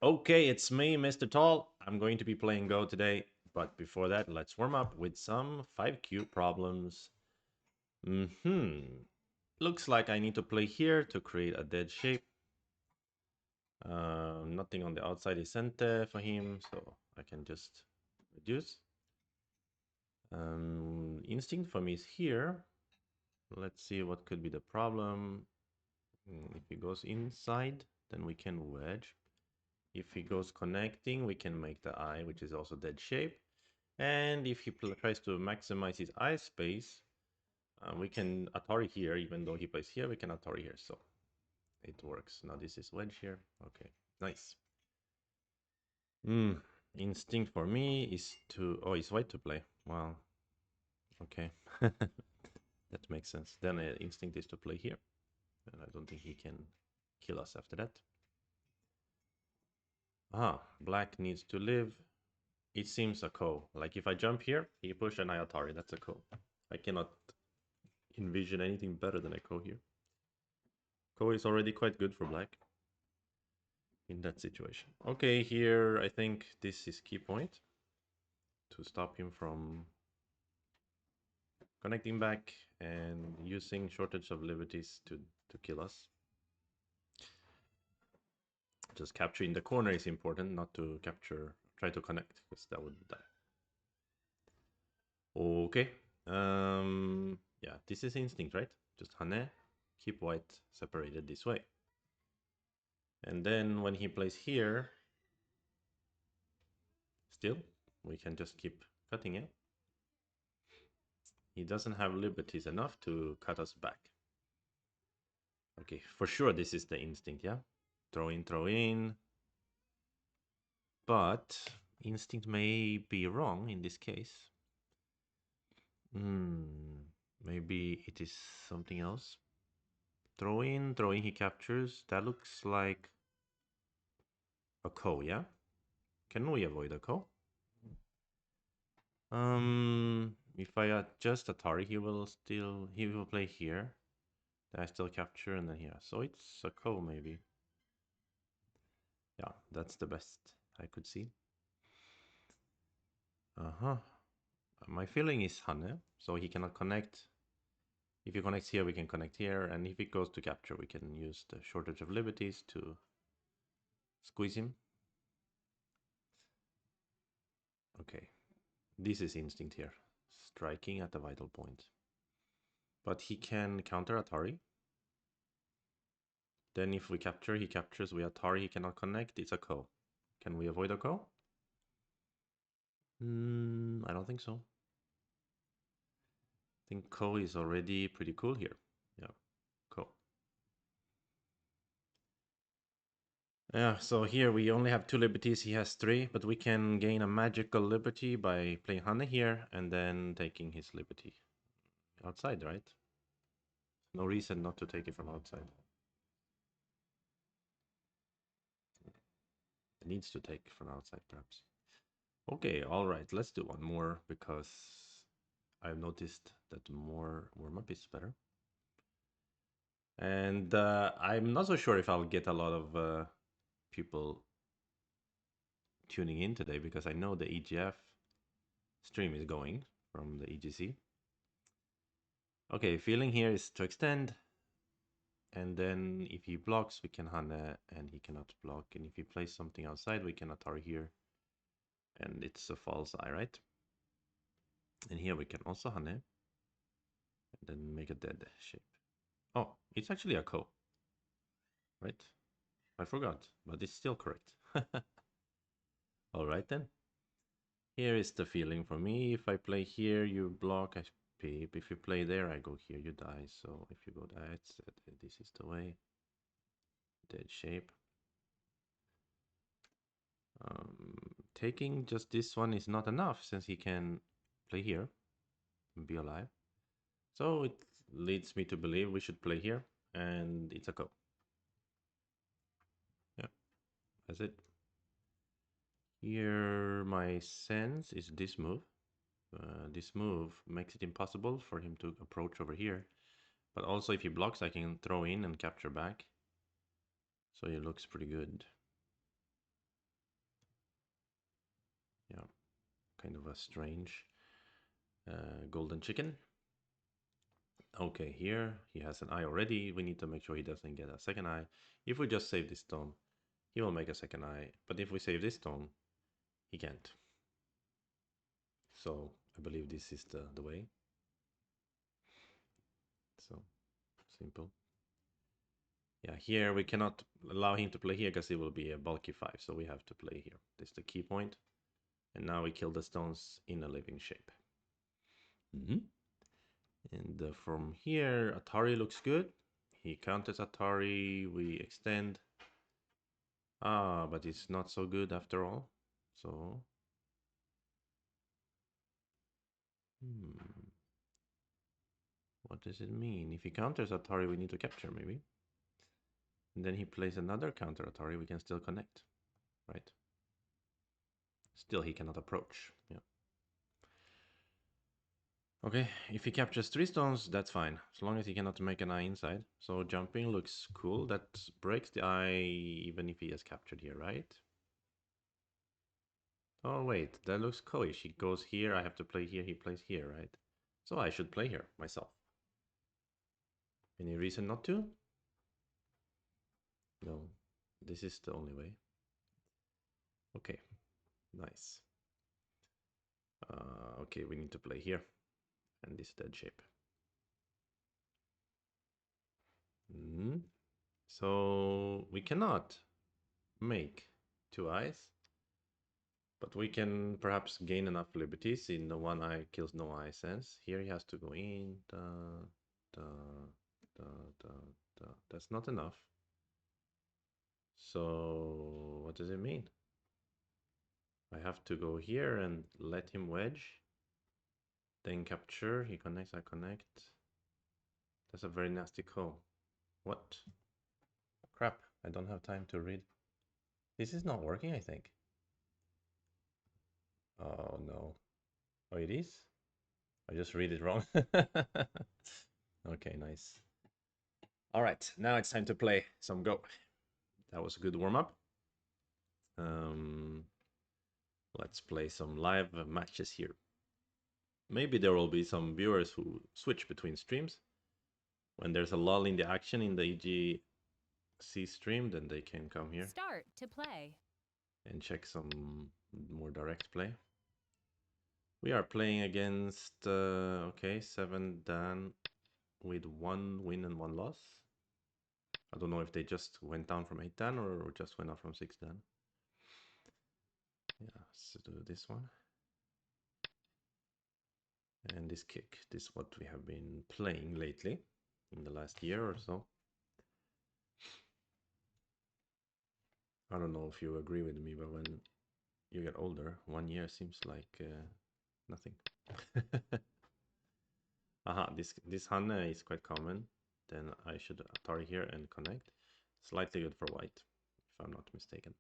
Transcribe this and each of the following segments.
Okay, it's me, Mr. Tall. I'm going to be playing Go today, but before that, let's warm up with some 5Q problems. Hmm. Looks like I need to play here to create a dead shape. Nothing on the outside is sent for him, so I can just reduce. Instinct for me is here. Let's see what could be the problem. If he goes inside, then we can wedge. If he goes connecting, we can make the eye, which is also dead shape. And if he tries to maximize his eye space, we can Atari here, even though he plays here, we can Atari here. So it works. Now this is wedge here. Okay, nice. Instinct for me is to... Oh, it's white to play. Well, okay. That makes sense. Then instinct is to play here. And I don't think he can kill us after that. Ah, black needs to live. It seems a ko. Like if I jump here, he push an Atari. That's a ko. I cannot envision anything better than a ko here. Ko is already quite good for black in that situation. Okay, here I think this is key point to stop him from connecting back and using shortage of liberties to kill us. Just capturing the corner is important, not to try to connect, because that would die. Okay. Yeah, this is instinct, right? Just Hane, keep white separated this way. And then when he plays here, still, we can just keep cutting it. He doesn't have liberties enough to cut us back. Okay, for sure this is the instinct, yeah? Throw in, throw in. But instinct may be wrong in this case. Maybe it is something else. Throw in, he captures. That looks like a ko, yeah? Can we avoid a ko? If I adjust Atari, he will play here. Then I still capture and then here. So it's a ko maybe. Yeah, that's the best I could see. Uh-huh. My feeling is Hane, so he cannot connect. If he connects here, we can connect here, and if it goes to capture, we can use the shortage of liberties to squeeze him. Okay, this is instinct here, striking at the vital point. But he can counter Atari. Then if we capture, he captures. We Atari, he cannot connect. It's a ko. Can we avoid a ko? I don't think so. I think ko is already pretty cool here. Yeah, ko. Yeah, so here we only have 2 liberties, he has 3, but we can gain a magical liberty by playing Hane here and then taking his liberty outside, right? No reason not to take it from outside. It needs to take from outside, perhaps. Okay, all right, let's do one more because I've noticed that more warm-up is better. And I'm not so sure if I'll get a lot of people tuning in today because I know the EGF stream is going from the EGC. Okay, feeling here is to extend. And then if he blocks, we can Hane and he cannot block. And if he plays something outside, we can Atari here. And it's a false eye, right? And here we can also Hane. And then make a dead shape. Oh, it's actually a ko. Right? I forgot, but it's still correct. Alright then. Here is the feeling for me. If I play here, you block, I peep. If you play there, I go here, you die. So if you go that, this is the way. Dead shape. Taking just this one is not enough since he can play here and be alive. So it leads me to believe we should play here and it's a go. Yeah, that's it. Here my sense is this move. This move makes it impossible for him to approach over here. But also if he blocks, I can throw in and capture back. So it looks pretty good. kind of a strange golden chicken. Okay, here he has an eye already. We need to make sure he doesn't get a second eye. If we just save this stone, he will make a second eye. But if we save this stone, he can't. So I believe this is the way. So simple. Yeah, here we cannot allow him to play here because it will be a bulky 5. So we have to play here. This is the key point. And now we kill the stones in a living shape. And from here, Atari looks good. He counters Atari. We extend. Ah, but it's not so good after all. So... what does it mean? If he counters Atari, we need to capture, maybe. And then he plays another counter Atari, we can still connect, right? Still, he cannot approach. Yeah. Okay, if he captures 3 stones, that's fine, as long as he cannot make an eye inside. So jumping looks cool. That breaks the eye even if he has captured here, right? Oh wait, that looks coish. He goes here, I have to play here, he plays here, right? So I should play here, myself. Any reason not to? No, this is the only way. Okay, nice. Okay, we need to play here. And this dead shape. So we cannot make 2 eyes, but we can perhaps gain enough liberties in the 1 eye kills no eye sense. Here he has to go in. That's not enough. So what does it mean? I have to go here and let him wedge. Then capture. He connects, I connect. That's a very nasty call. What? Crap, I don't have time to read. This is not working, I think. Oh no. Oh, it is? I just read it wrong. Okay, nice. All right, now it's time to play some Go. That was a good warm-up. Let's play some live matches here. Maybe there will be some viewers who switch between streams. When there's a lull in the action in the EGC stream, then they can come here. Start to play. And check some more direct play. We are playing against, okay, 7 Dan with 1 win and 1 loss. I don't know if they just went down from 8 Dan or just went up from 6 Dan. Yeah, let's do this one. And this kick, this is what we have been playing lately in the last year or so. I don't know if you agree with me, but when you get older, 1 year seems like nothing. Aha, this Hanna is quite common. Then I should Atari here and connect. Slightly good for white, if I'm not mistaken.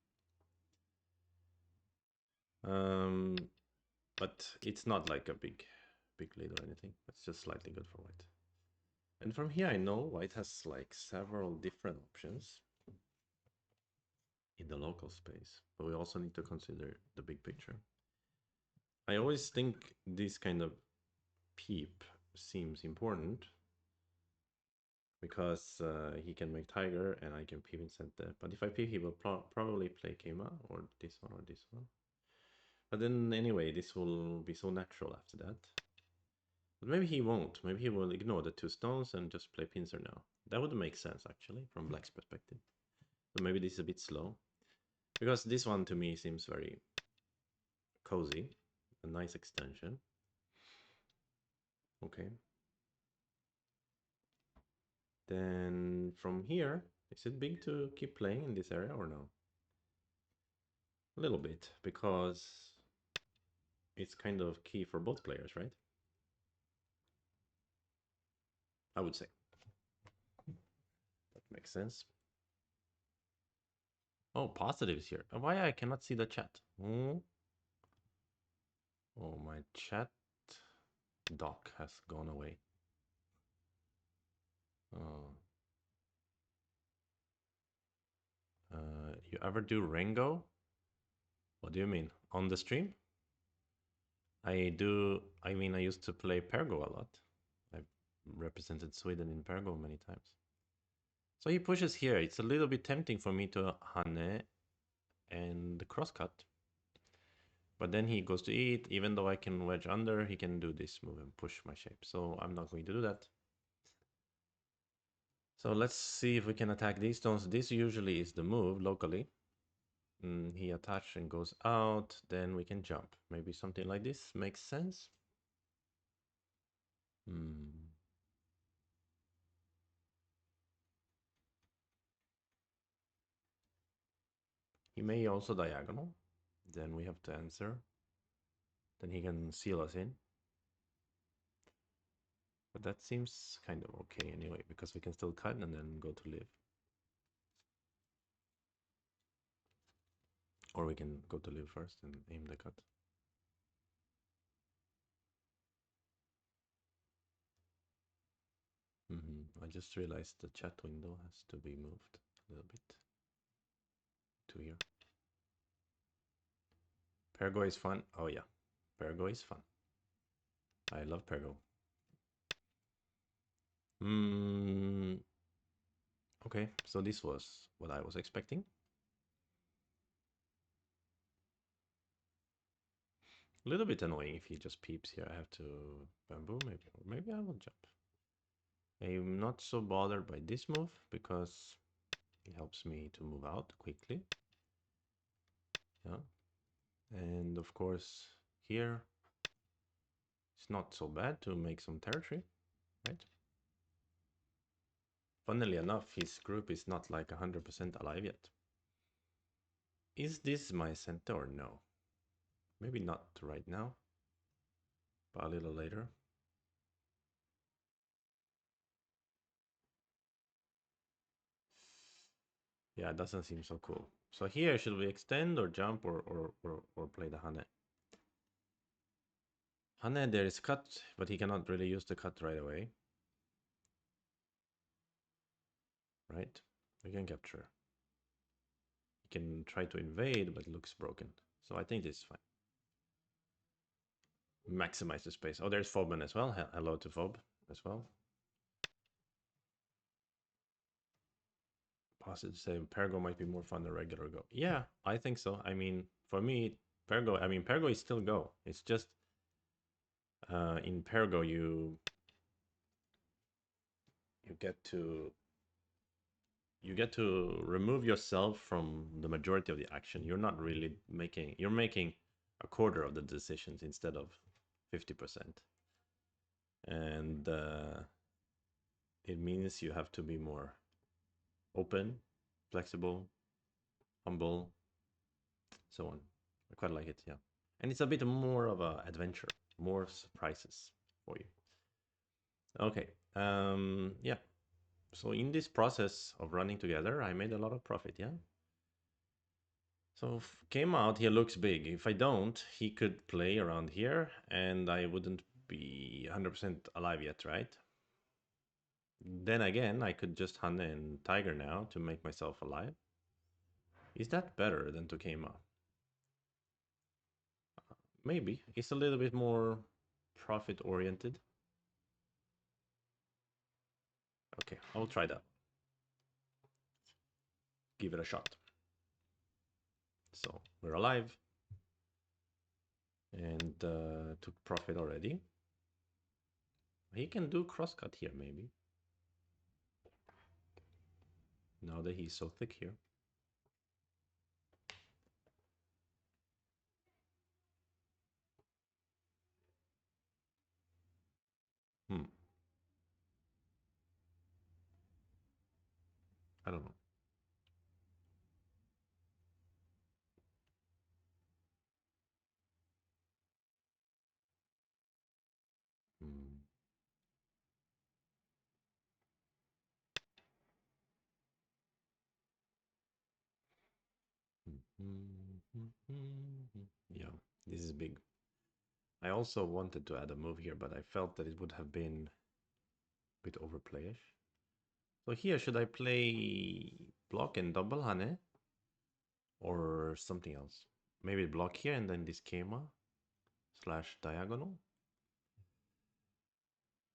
But it's not like a big lead or anything. It's just slightly good for white. And from here I know white has like several different options in the local space, but we also need to consider the big picture. I always think this kind of peep seems important because he can make tiger and I can peep in center. But if I peep, he will probably play Keima or this one or this one. But then anyway, this will be so natural after that. But maybe he won't. Maybe he will ignore the 2 stones and just play pincer now. That would make sense actually from black's perspective. So maybe this is a bit slow. Because this one to me seems very cozy. A nice extension. Okay. Then from here, is it big to keep playing in this area or no? A little bit, because it's kind of key for both players, right? I would say. That makes sense. Oh, positives here. Why I cannot see the chat? Oh, my chat dock has gone away. Oh. You ever do Rengo? What do you mean? On the stream? I mean, I used to play Pergo a lot. I represented Sweden in Pergo many times. So he pushes here. It's a little bit tempting for me to Hane and the crosscut. But then he goes to eat. Even though I can wedge under, he can do this move and push my shape. So I'm not going to do that. So let's see if we can attack these stones. This usually is the move locally. He attached and goes out. Then we can jump. Maybe something like this makes sense. Hmm. He may also diagonal. Then we have to answer. Then he can seal us in. But that seems kind of okay anyway, because we can still cut and then go to live. Or we can go to live first and aim the cut. I just realized the chat window has to be moved a little bit to here. Pergo is fun. Oh yeah, Pergo is fun. I love Pergo. Okay, so this was what I was expecting. A little bit annoying if he just peeps here. I have to bamboo maybe, or maybe I will jump. I'm not so bothered by this move because it helps me to move out quickly. Yeah, and of course here it's not so bad to make some territory, right? Funnily enough, his group is not like 100% alive yet. Is this my center or no? Maybe not right now, but a little later. Yeah, it doesn't seem so cool. So here, should we extend or jump or play the Hane? Hane, there is cut, but he cannot really use the cut right away. Right? We can capture. He can try to invade, but it looks broken. So I think this is fine. Maximize the space. Oh, there's Foben as well. Hello to Fob as well. Positive say Pergo might be more fun than regular Go. Yeah, I think so. I mean, for me, Pergo is still Go. It's just in Pergo you get to you get to remove yourself from the majority of the action. You're not really you're making a quarter of the decisions instead of 50%. And it means you have to be more open, flexible, humble, so on. I quite like it, yeah. And it's a bit more of an adventure, more surprises for you. Okay, yeah. So in this process of running together, I made a lot of profit, yeah. So came out, he looks big. If I don't, he could play around here and I wouldn't be 100% alive yet, right? Then again, I could just hunt and tiger now to make myself alive. Is that better than Tokema? Maybe. It's a little bit more profit oriented. Okay, I'll try that. Give it a shot. So we're alive and took profit already. He can do crosscut here maybe. Now that he's so thick here. I don't know. Hmm. Yeah, this is big. I also wanted to add a move here, but I felt that it would have been a bit overplayish. So here, should I play block and double Hane? Or something else? Maybe block here and then this Kema? slash diagonal.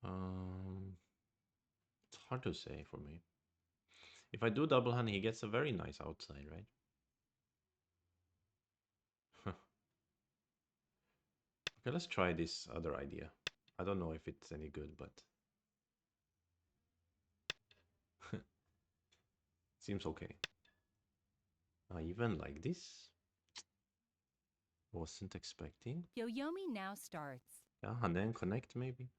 It's hard to say for me. If I do double hand, he gets a very nice outside, right? Okay, let's try this other idea. I don't know if it's any good, but seems okay. Even like this, wasn't expecting. Yoyomi now starts. Yeah, and then connect maybe.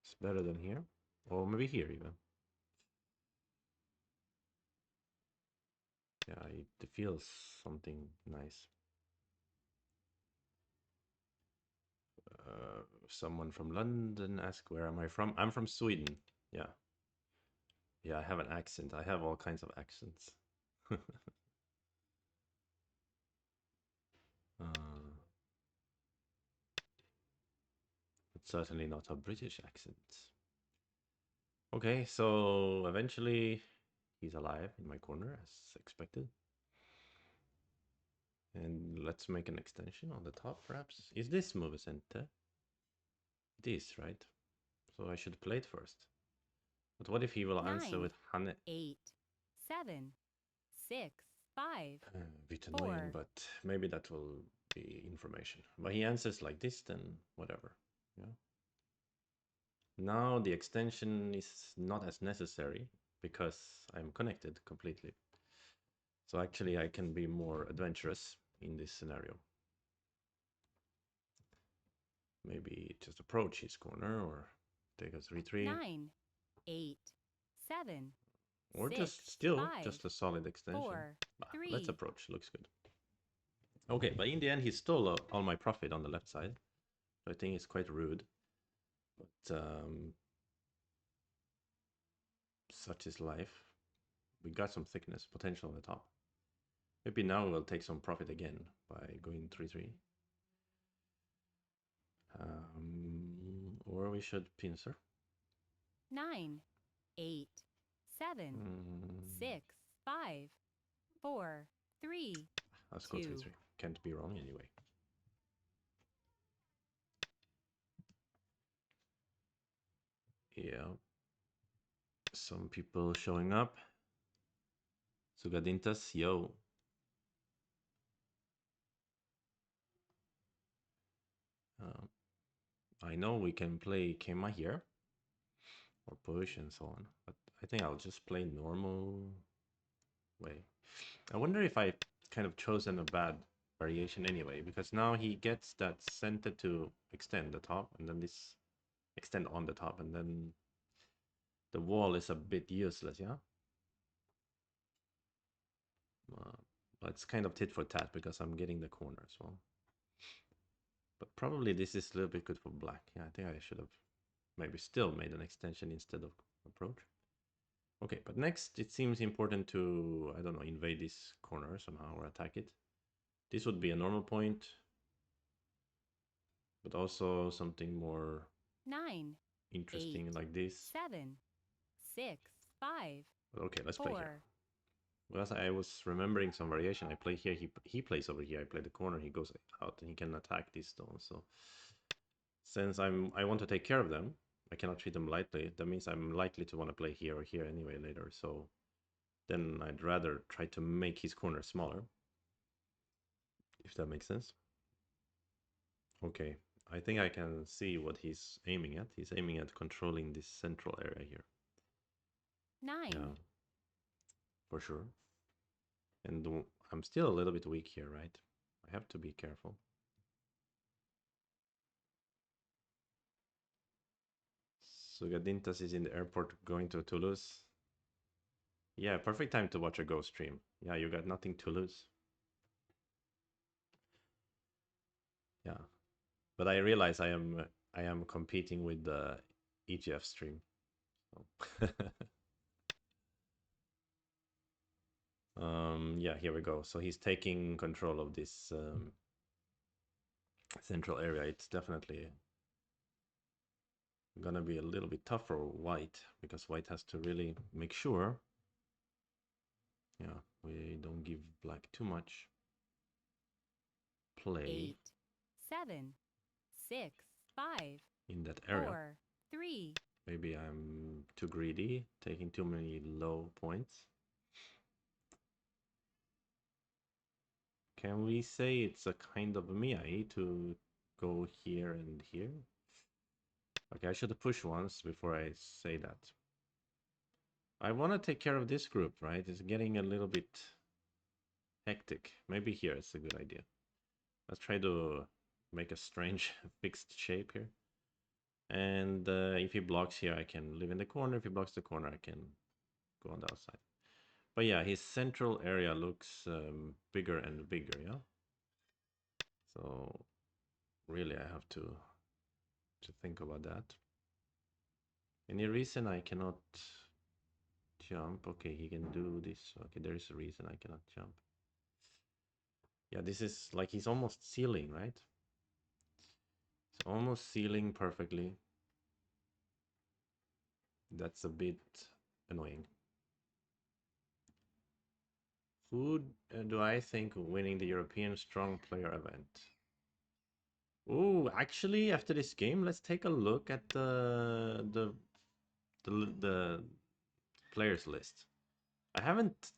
It's better than here, or maybe here even. Yeah, it feels something nice. Someone from London asked, where am I from? I'm from Sweden. Yeah. Yeah, I have an accent. I have all kinds of accents. It's certainly not a British accent. Okay, so eventually he's alive in my corner as expected. And let's make an extension on the top, perhaps. Is this move center? It is, right? So I should play it first. But what if he will answer 9, with Hane? 8, 7, 6, 5, A bit annoying, 4. but maybe that will be information. But he answers like this, then whatever. Yeah. Now the extension is not as necessary because I'm connected completely. So actually I can be more adventurous in this scenario. Maybe just approach his corner or take a 3-3. 9, 8, 7, Or 6, just still 5, just a solid extension. 4, Let's 3. approach, looks good. Okay, but in the end he stole all my profit on the left side. So I think it's quite rude. But such is life. We got some thickness, potential on the top. Maybe now we'll take some profit again by going 3-3. Or we should pincer. 9, 8, 7, 6, 5, 4, 3, Let's go 2. 3-3. Can't be wrong anyway. Yeah. Some people showing up. Sugadintas, yo. I know we can play Kema here. Or push and so on. But I think I'll just play normal way. I wonder if I kind of chosen a bad variation anyway, because now he gets that center to extend the top, and then this extend on the top, and then the wall is a bit useless, yeah? It's kind of tit for tat because I'm getting the corner as well. But probably this is a little bit good for black. Yeah, I think I should have maybe still made an extension instead of approach. Okay, but next it seems important to, I don't know, invade this corner somehow or attack it. This would be a normal point, but also something more 9, interesting 8, like this. 7, 6, 5, But okay, let's play here. 4. Because I was remembering some variation. I play here, he plays over here. I play the corner, he goes out, and he can attack these stones. So since I want to take care of them, I cannot treat them lightly. That means I'm likely to want to play here or here anyway later. So then I'd rather try to make his corner smaller, if that makes sense. Okay, I think I can see what he's aiming at. He's aiming at controlling this central area here. 9. Yeah, for sure. And I'm still a little bit weak here, right? I have to be careful. Sugadintas is in the airport going to Toulouse. Yeah, perfect time to watch a Go stream. Yeah, you got nothing to lose. Yeah, but I realize I am competing with the EGF stream. So. Yeah, here we go. So he's taking control of this central area. It's definitely gonna be a little bit tough for white because white has to really make sure Yeah, we don't give black too much play 8, 7, 6, 5, in that area. 4, 3. Maybe I'm too greedy, taking too many low points. Can we say it's a kind of Miyai to go here and here? Okay, I should have pushed once before I say that. I want to take care of this group, right? It's getting a little bit hectic. Maybe here it's a good idea. Let's try to make a strange fixed shape here. And if he blocks here, I can live in the corner. If he blocks the corner, I can go on the outside. But yeah, his central area looks bigger and bigger, yeah? So really I have to think about that. Any reason I cannot jump? Okay, he can do this. Okay, there is a reason I cannot jump. Yeah, this is like he's almost sealing, right? He's almost sealing perfectly. That's a bit annoying. Who do I think winning the European Strong Player event? Oh, actually, after this game, let's take a look at the players list. I haven't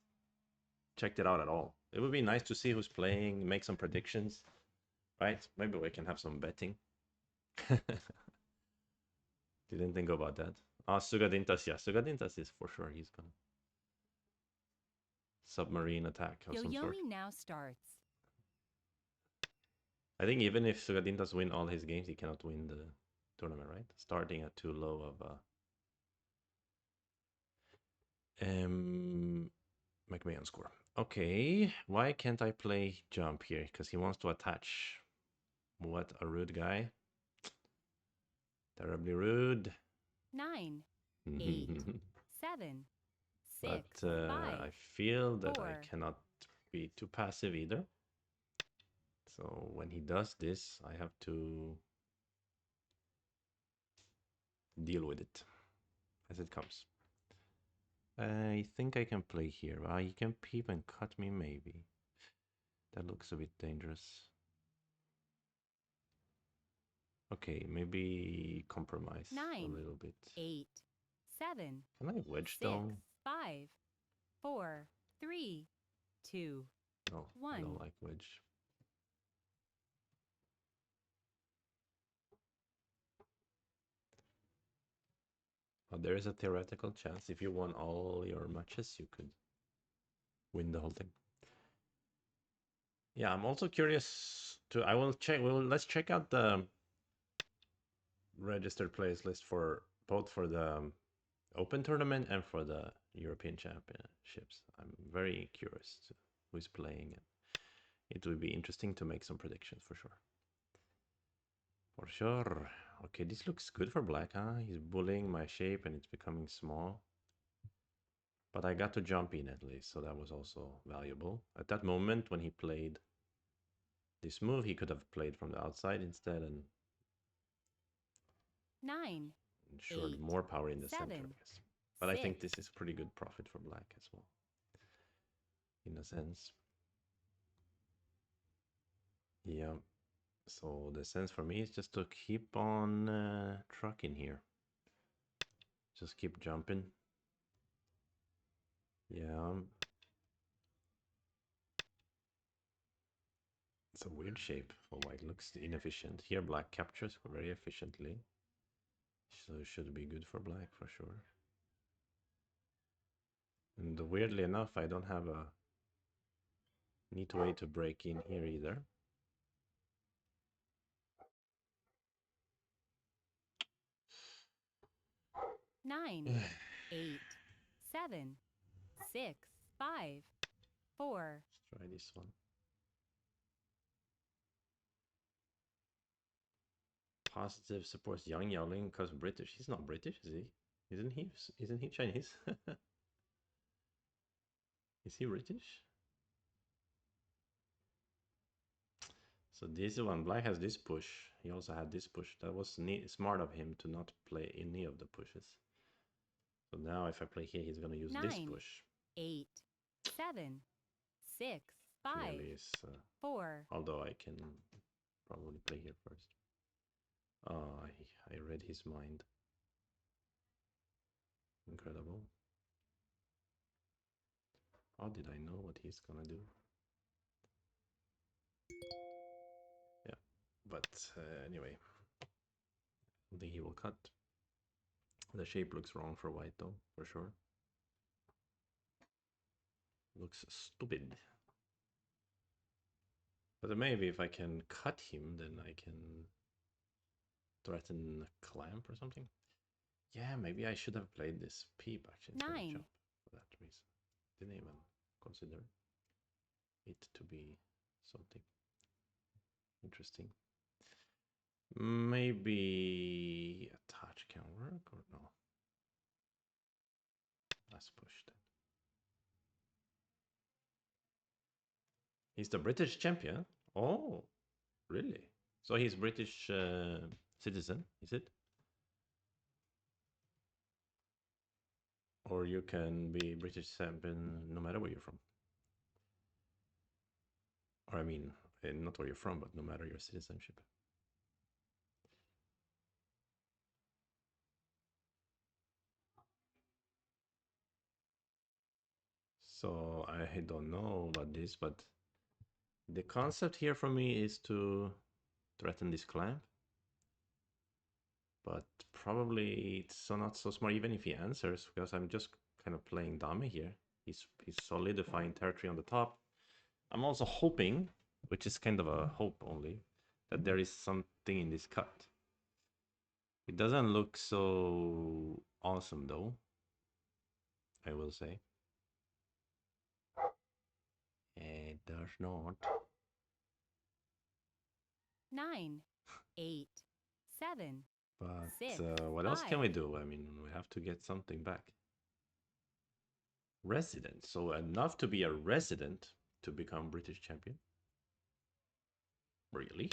checked it out at all. It would be nice to see who's playing, make some predictions, right? Maybe we can have some betting. Didn't think about that. Ah, Sugadintas, yeah, Sugadintas is for sure. He's gonna submarine attack of some sort. Yoyomi now starts. I think even if Sugadintas win all his games, he cannot win the tournament, right? Starting at too low of a McMahon score. Okay, why can't I play jump here? Because he wants to attach. What a rude guy. Terribly rude. 9, 8, 7, 6, But 5, I feel that 4. I cannot be too passive either. So when he does this, I have to deal with it as it comes. I think I can play here. He can peep and cut me, maybe. That looks a bit dangerous. Okay, maybe compromise 9, a little bit. 8, 7, Can I wedge 6, down? 5, 4, 3, 2, No, 1. I don't like wedge. There is a theoretical chance if you won all your matches, you could win the whole thing. Yeah, I'm also curious to. I will check. Let's check out the registered players list for both for the Open tournament and for the European Championships. I'm very curious to who's playing, and it will be interesting to make some predictions for sure. For sure. Okay, this looks good for black, huh? He's bullying my shape and it's becoming small. But I got to jump in at least, so that was also valuable. At that moment when he played this move, he could have played from the outside instead and 9, ensured 8, more power in the 7, center, I guess. But I think 6. this is pretty good profit for black as well, in a sense. Yeah. So the sense for me is just to keep on trucking here. Just keep jumping. Yeah. It's a weird shape for white. Looks inefficient. Here black captures very efficiently. So it should be good for black for sure. And weirdly enough, I don't have a neat way to break in here either. 9, 8, 7, 6, 5, 4. Let's try this one. Positive supports Yang Yaoling because British. He's not British, is he? Isn't he? Isn't he Chinese? Is he British? So this one, black has this push. He also had this push. That was smart of him to not play any of the pushes. So now if I play here, he's going to use this 9, push. 8, 7, 6, 5, Clearly is, 4, although I can probably play here first. Oh, I read his mind. Incredible. How did I know what he's gonna do? Yeah, but anyway, I think he will cut. The shape looks wrong for white though, for sure. Looks stupid. But maybe if I can cut him, then I can threaten a clamp or something. Yeah, maybe I should have played this peep actually instead of 9, jump for that reason. Didn't even consider it to be something interesting. Maybe a touch can work or no? Let's push that. He's the British champion? Oh, really? So he's British citizen, is it? Or you can be British champion no matter where you're from. Or I mean, not where you're from, but no matter your citizenship. So I don't know about this, but the concept here for me is to threaten this clamp. But probably it's not so smart even if he answers, because I'm just kind of playing dummy here. He's solidifying territory on the top. I'm also hoping, which is kind of a hope only, that there is something in this cut. It doesn't look so awesome though, I will say. It does not. 9, 8, 7, But 6, what else can 5. we do? I mean, we have to get something back. Resident. So enough to be a resident to become British champion. Really?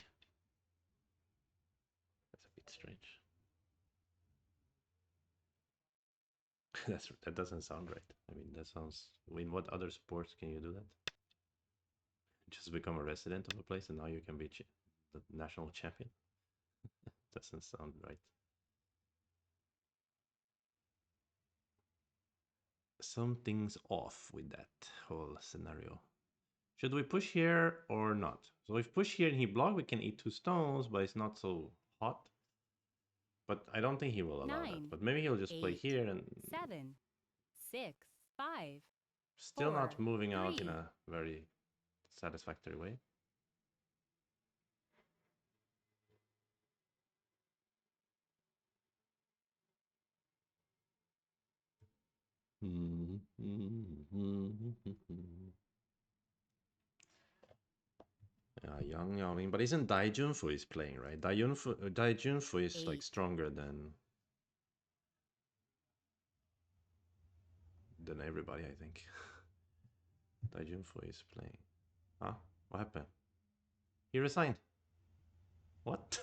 That's a bit strange. That doesn't sound right. I mean, that sounds. In what other sports can you do that? Just become a resident of a place, and now you can be the national champion. Doesn't sound right. Something's off with that whole scenario. Should we push here or not? So if push here and he block, we can eat 2 stones, but it's not so hot. But I don't think he will allow 9, that. But maybe he'll just play 8, here and 7, 6, 5, still 4, not moving out in 3. a very satisfactory way. Yang Yaoming, but isn't Dai Junfu is playing, right? Dai Junfu is like 8, stronger than everybody, I think. Dai Junfu is playing. Huh? What happened? He resigned. What?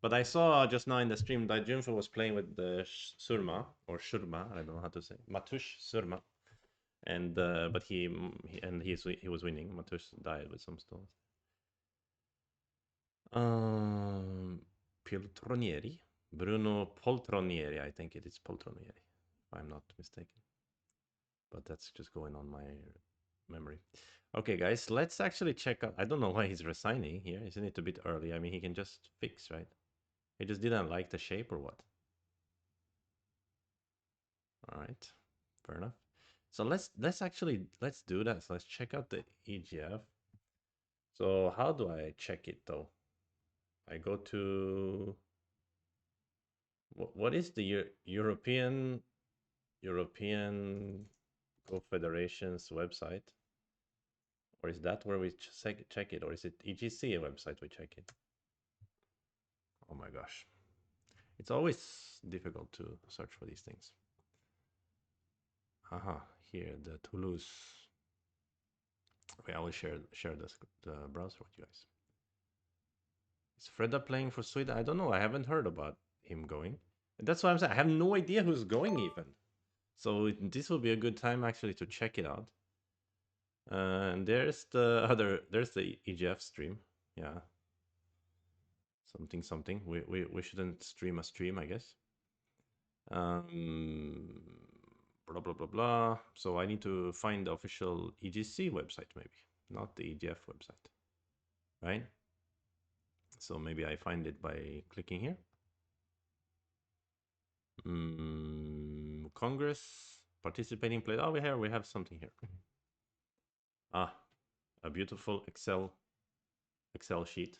But I saw just now in the stream that Junfu was playing with the Surma or Shurma. I don't know how to say Matush Surma, and but he was winning. Matush died with some stones. Um, Piltronieri, Bruno Poltronieri. I think it is Poltronieri, if I'm not mistaken. But that's just going on my memory. Okay, guys, let's actually check out. I don't know why he's resigning here. Isn't it a bit early? I mean, he can just fix, right? He just didn't like the shape or what? All right, fair enough. So let's do that. So let's check out the EGF. So how do I check it though? I go to what is the European Confederation's website? Or is that where we check it? Or is it EGC website we check it? Oh my gosh. It's always difficult to search for these things. Haha, here, the Toulouse. Okay, I will share the browser with you guys. Is Freda playing for Sweden? I don't know. I haven't heard about him going. And that's why I'm saying I have no idea who's going even. So this will be a good time actually to check it out. And there's the there's the EGF stream. Yeah, something something. We shouldn't stream a stream, I guess. Um, blah blah blah blah. So I need to find the official EGC website, maybe not the EGF website, right? So maybe I find it by clicking here. Congress participating play. Oh, we have something here. Ah, a beautiful Excel sheet.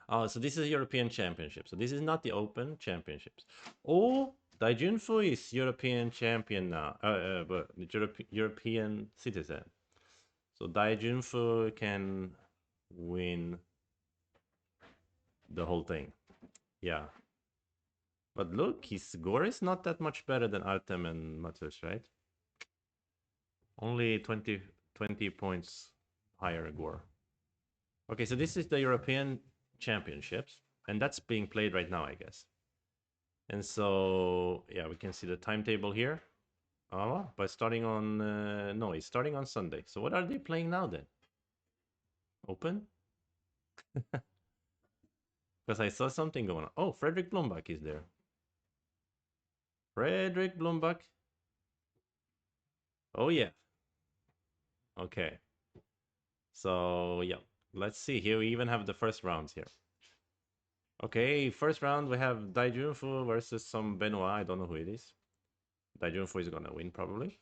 Oh, so this is European Championship. So this is not the Open Championships. Oh, Daijunfu is European champion now. But European citizen. So Daijunfu can win the whole thing. Yeah. But look, his score is not that much better than Artem and Matus, right? Only 20 points higher Gore. Okay, so this is the European Championships, and that's being played right now, I guess. And so, yeah, we can see the timetable here. Oh, but starting on, no, it's starting on Sunday. So what are they playing now then? Open? Because I saw something going on. Oh, Frederick Blombach is there. Frederick Blombach. Oh, yeah. Okay. So, yeah, let's see. Here we even have the first rounds here. Okay, first round we have Daijunfu versus some Benoit. I don't know who it is. Daijunfu is gonna win probably.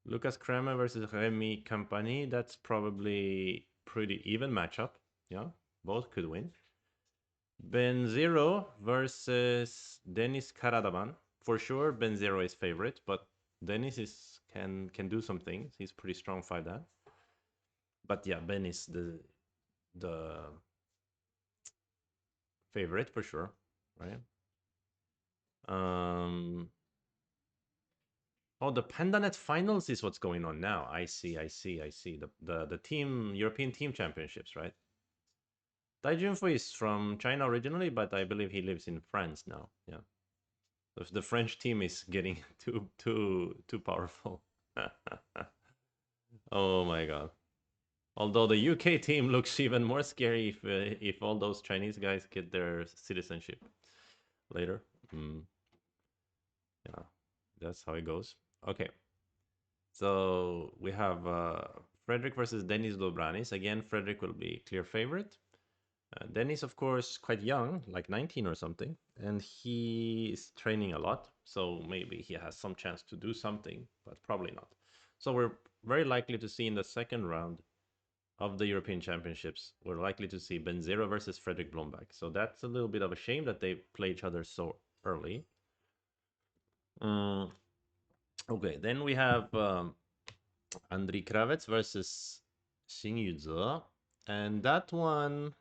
Lucas Kramer versus Remy Campani. That's probably pretty even matchup. Yeah, both could win. Ben Zero versus Denis Karadaban. For sure, Ben Zero is favorite, but Denis can do some things. He's pretty strong fighter. But yeah, Ben is the favorite for sure, right? Um, oh, the PandaNet finals is what's going on now. I see. The team European team championships, right? Dai Junfei is from China originally, but I believe he lives in France now. Yeah, the French team is getting too powerful. Oh my god! Although the UK team looks even more scary if all those Chinese guys get their citizenship later. Mm, yeah, that's how it goes. Okay, so we have Frederick versus Denis Dobranis. Again, Frederick will be clear favorite. Denis, of course, quite young, like 19 or something, and he is training a lot. So maybe he has some chance to do something, but probably not. So we're very likely to see in the second round of the European Championships, we're likely to see Benzero versus Frederick Blombach. So that's a little bit of a shame that they play each other so early. Okay, then we have Andriy Kravets versus Xing Yuze. And that one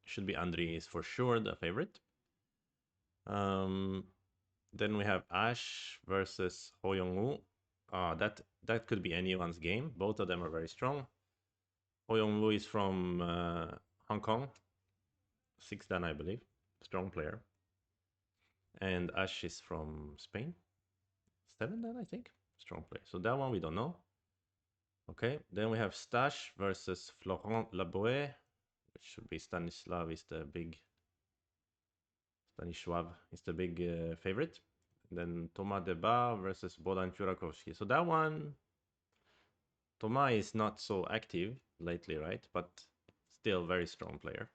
should be Andriy is for sure the favorite. Then we have Ash versus Ho Young-woo. That could be anyone's game. Both of them are very strong. Ho Young-woo is from Hong Kong, 6th dan, I believe. Strong player. And Ash is from Spain, 7th dan, I think. Strong player. So that one we don't know. Okay, then we have Stash versus Florent Laboe, which should be Stanislav is the big favorite. Then Thomas Deba versus Bodan Churakovsky. So that one, Thomas is not so active lately, right? But still very strong player.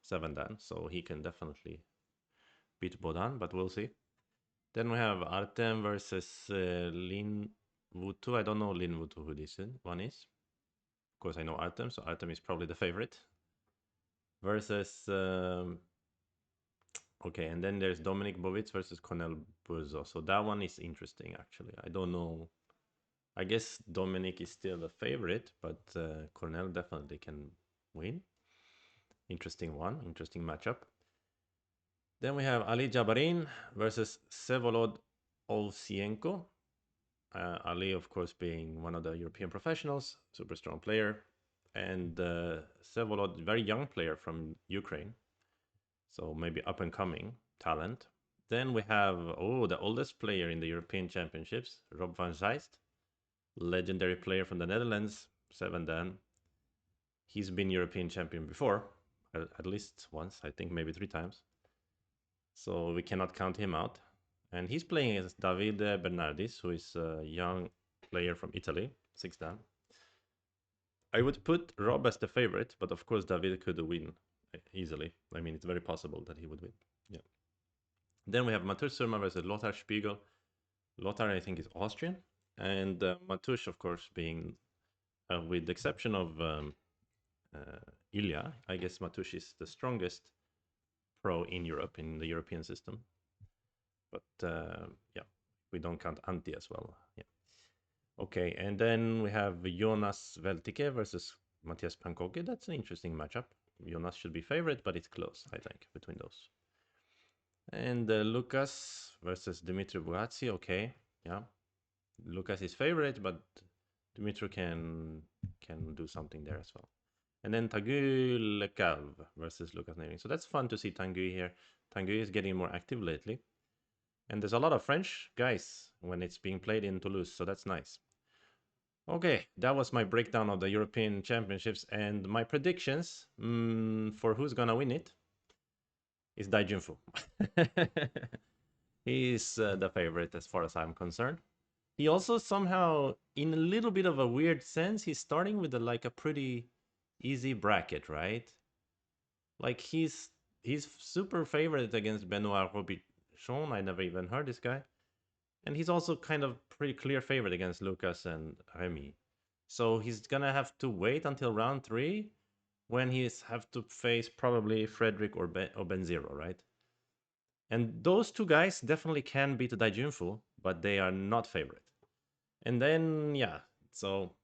7th dan, so he can definitely beat Bodan, but we'll see. Then we have Artem versus Lin Wutu. I don't know Lin Wutu who this one is. Of course, I know Artem, so Artem is probably the favorite. Versus okay, and then there's Dominic Bovitz versus Cornel Burzo. So that one is interesting, actually. I don't know. I guess Dominic is still the favorite, but Cornel definitely can win. Interesting one, interesting matchup. Then we have Ali Jabarin versus Sevolod Ovsienko. Ali, of course, being one of the European professionals, super strong player. And Sevolod, very young player from Ukraine. So maybe up and coming talent. Then we have, the oldest player in the European Championships, Rob van Zijst, legendary player from the Netherlands, 7 Dan. He's been European champion before, at least once, I think maybe 3 times. So we cannot count him out. And he's playing as Davide Bernardis, who is a young player from Italy, 6 Dan. I would put Rob as the favorite, but of course David could win easily. I mean, it's very possible that he would win. Yeah. Then we have Matusz Surma versus Lothar Spiegel. Lothar, I think, is Austrian, and Matusz, of course, being, with the exception of Ilya, I guess Matusz is the strongest pro in Europe, in the European system. But yeah, we don't count Antti as well. Yeah. Okay, and then we have Jonas Veltike versus Matthias Pankoke. That's an interesting matchup. Jonas should be favorite, but it's close, I think, between those. And Lucas versus Dimitri Bugatsi. Okay, yeah. Lucas is favorite, but Dimitri can do something there as well. And then Tanguy Lecalve versus Lucas Nering. So that's fun to see Tanguy here. Tanguy is getting more active lately. And there's a lot of French guys when it's being played in Toulouse, so that's nice. Okay, that was my breakdown of the European Championships and my predictions for who's gonna win it is Dai Junfu. He's the favorite as far as I'm concerned. He also somehow, in a little bit of a weird sense, he's starting with like a pretty easy bracket, right? Like he's super favorite against Benoit Robichon. I never even heard this guy. And he's also kind of pretty clear favorite against Lucas and Remy. So he's gonna have to wait until round 3 when he's have to face probably Frederick or Benzero, right? And those two guys definitely can beat Daijunfu, but they are not favorite. And then yeah, so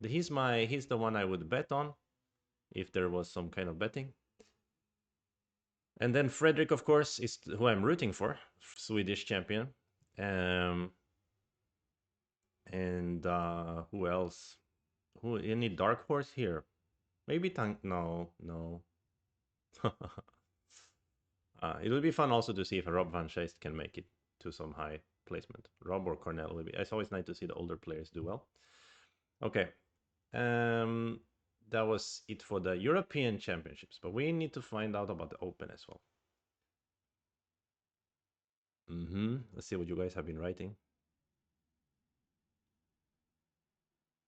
he's the one I would bet on if there was some kind of betting. And then Frederick, of course, is who I'm rooting for, Swedish champion. Um, and who else? Who any dark horse here? Maybe Tank. No, no. It'll be fun also to see if Rob van Scheest can make it to some high placement. Rob or Cornell will be. It's always nice to see the older players do well. Okay, um, that was it for the European Championships, but we need to find out about the Open as well. Let's see what you guys have been writing.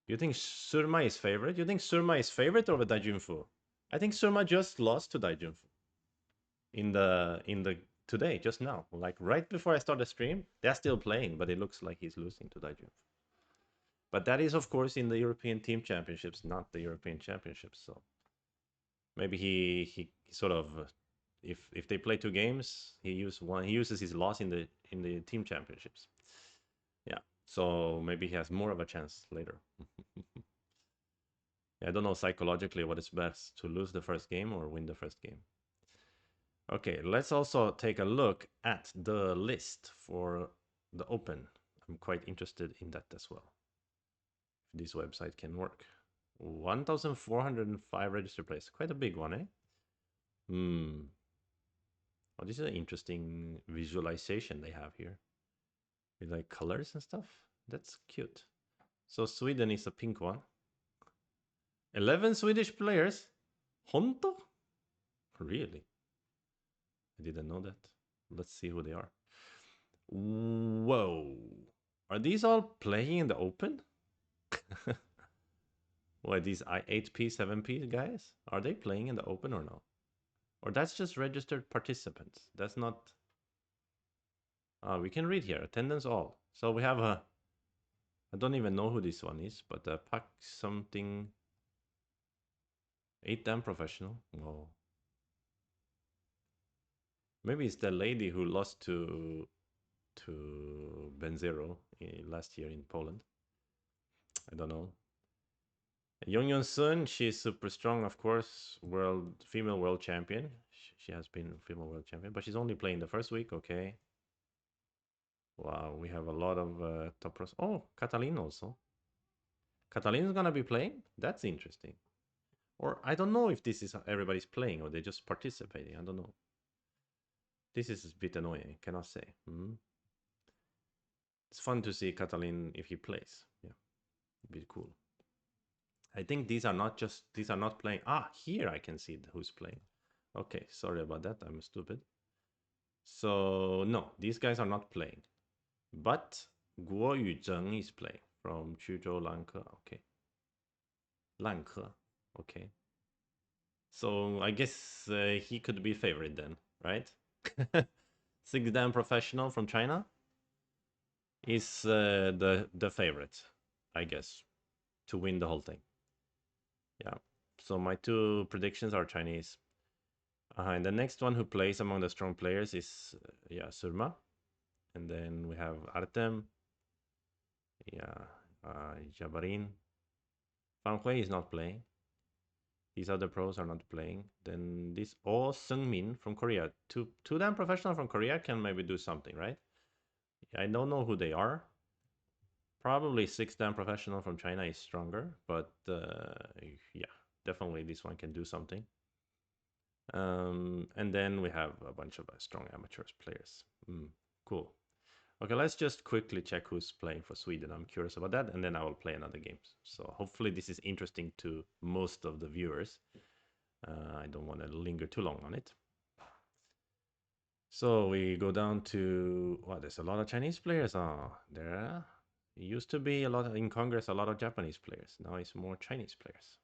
You think Surma is favorite? You think Surma is favorite over Daijunfu? I think Surma just lost to Daijunfu in the today, just now. Like right before I start the stream, they're still playing, but it looks like he's losing to Daijunfu. But that is, of course, in the European Team Championships, not the European Championships. So maybe he sort of, if they play 2 games, he uses his loss in the Team Championships. Yeah. So maybe he has more of a chance later. I don't know psychologically what is best, to lose the first game or win the first game. Okay, let's also take a look at the list for the Open. I'm quite interested in that as well. If this website can work. 1,405 registered players. Quite a big one, eh? Oh, this is an interesting visualization they have here. With like colors and stuff. That's cute. So Sweden is a pink one. 11 Swedish players? Honto? Really? I didn't know that. Let's see who they are. Whoa. Are these all playing in the Open? What, these 8P, 7P guys? Are they playing in the Open or no? Or that's just registered participants. That's not... we can read here. Attendance all. So we have a... I don't even know who this one is, but Pack something... 8 Dan professional. Oh. Maybe it's the lady who lost to Benzero last year in Poland. I don't know. Yong Sun, she's super strong, of course. Female world champion. She has been female world champion, but she's only playing the first week. Okay. Wow, we have a lot of top pros. Oh, Catalin also. Catalin's gonna be playing. That's interesting. Or I don't know if this is everybody's playing or they're just participating. I don't know. This is a bit annoying, cannot say. It's fun to see Catalin if he plays. Yeah, a bit cool. I think these are not playing. Ah, here I can see who's playing. Okay, sorry about that. I'm stupid. So no, these guys are not playing. But Guo Yuzheng is playing from Quzhou Lanke. Okay. Lanke. Okay. So I guess he could be favorite then, right? Six Dan Professional from China is the favorite, I guess, to win the whole thing. Yeah. So my two predictions are Chinese. And the next one who plays among the strong players is yeah, Surma. And then we have Artem. Yeah, Jabarin. Fan Hui is not playing. These other pros are not playing. Then this Oh Seungmin from Korea. Two damn professional from Korea can maybe do something, right? I don't know who they are. Probably six damn professional from China is stronger, but yeah, definitely this one can do something. And then we have a bunch of strong amateurs players. Cool. Okay, let's just quickly check who's playing for Sweden. I'm curious about that, and then I will play another game. So hopefully this is interesting to most of the viewers. I don't want to linger too long on it. So we go down to there's a lot of Chinese players. There used to be a lot in Congress, a lot of Japanese players. Now it's more Chinese players.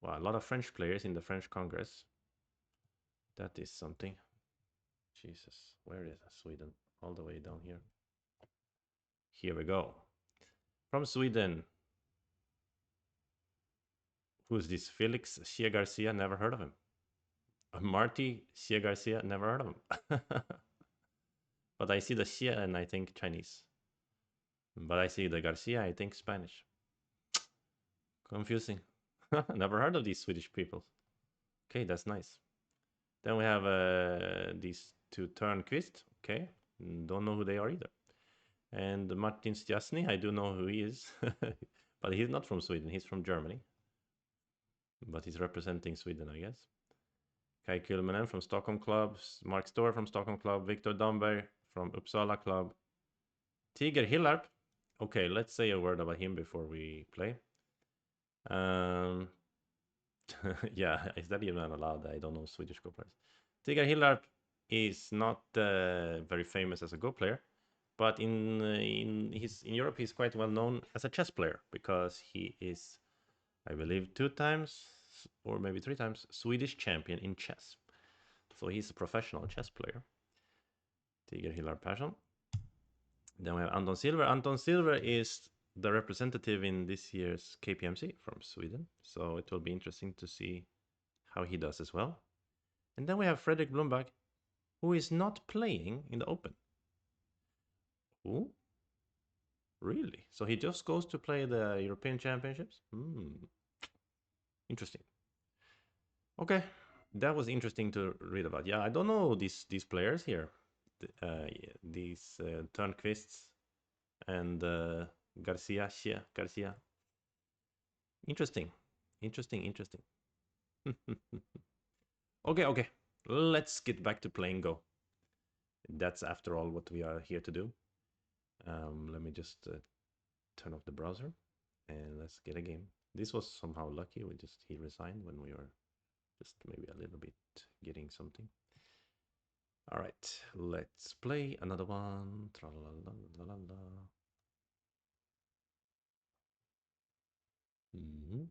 Well, a lot of French players in the French Congress. That is something. Jesus, where is Sweden? All the way down here. Here we go. From Sweden. Who's this? Felix Xie Garcia? Never heard of him. Marty Xie Garcia? Never heard of him. But I see the Xie and I think Chinese. But I see the Garcia, I think Spanish. Confusing. Never heard of these Swedish people. Okay, that's nice. Then we have these two Turnquist. Okay, don't know who they are either. And Martin Stjasny, I do know who he is. But he's not from Sweden, he's from Germany. But he's representing Sweden, I guess. Kai Kulmanen from Stockholm Club, Mark Storr from Stockholm Club, Victor Domberg from Uppsala Club, Tiger Hillarp. Okay, let's say a word about him before we play. Yeah, is that even allowed? I don't know Swedish Go players. Tiger Hillarp is not very famous as a Go player, but in Europe he's quite well known as a chess player because he is, I believe, 2 times or maybe 3 times Swedish champion in chess. So he's a professional chess player. Tiger Hillarp Persson. Then we have Anton Silver. Anton Silver is the representative in this year's KPMC from Sweden. So it will be interesting to see how he does as well. And then we have Fredrik Blomberg, who is not playing in the Open. Ooh, really? So he just goes to play the European Championships? Interesting. Okay, that was interesting to read about. Yeah, I don't know these players here. These Turnquists and Garcia. Interesting. Interesting. Okay. Let's get back to playing Go. That's after all what we are here to do. Let me just turn off the browser and let's get a game. This was somehow lucky. He resigned when we were just maybe a little bit getting something. All right, let's play another one. Mm-hmm.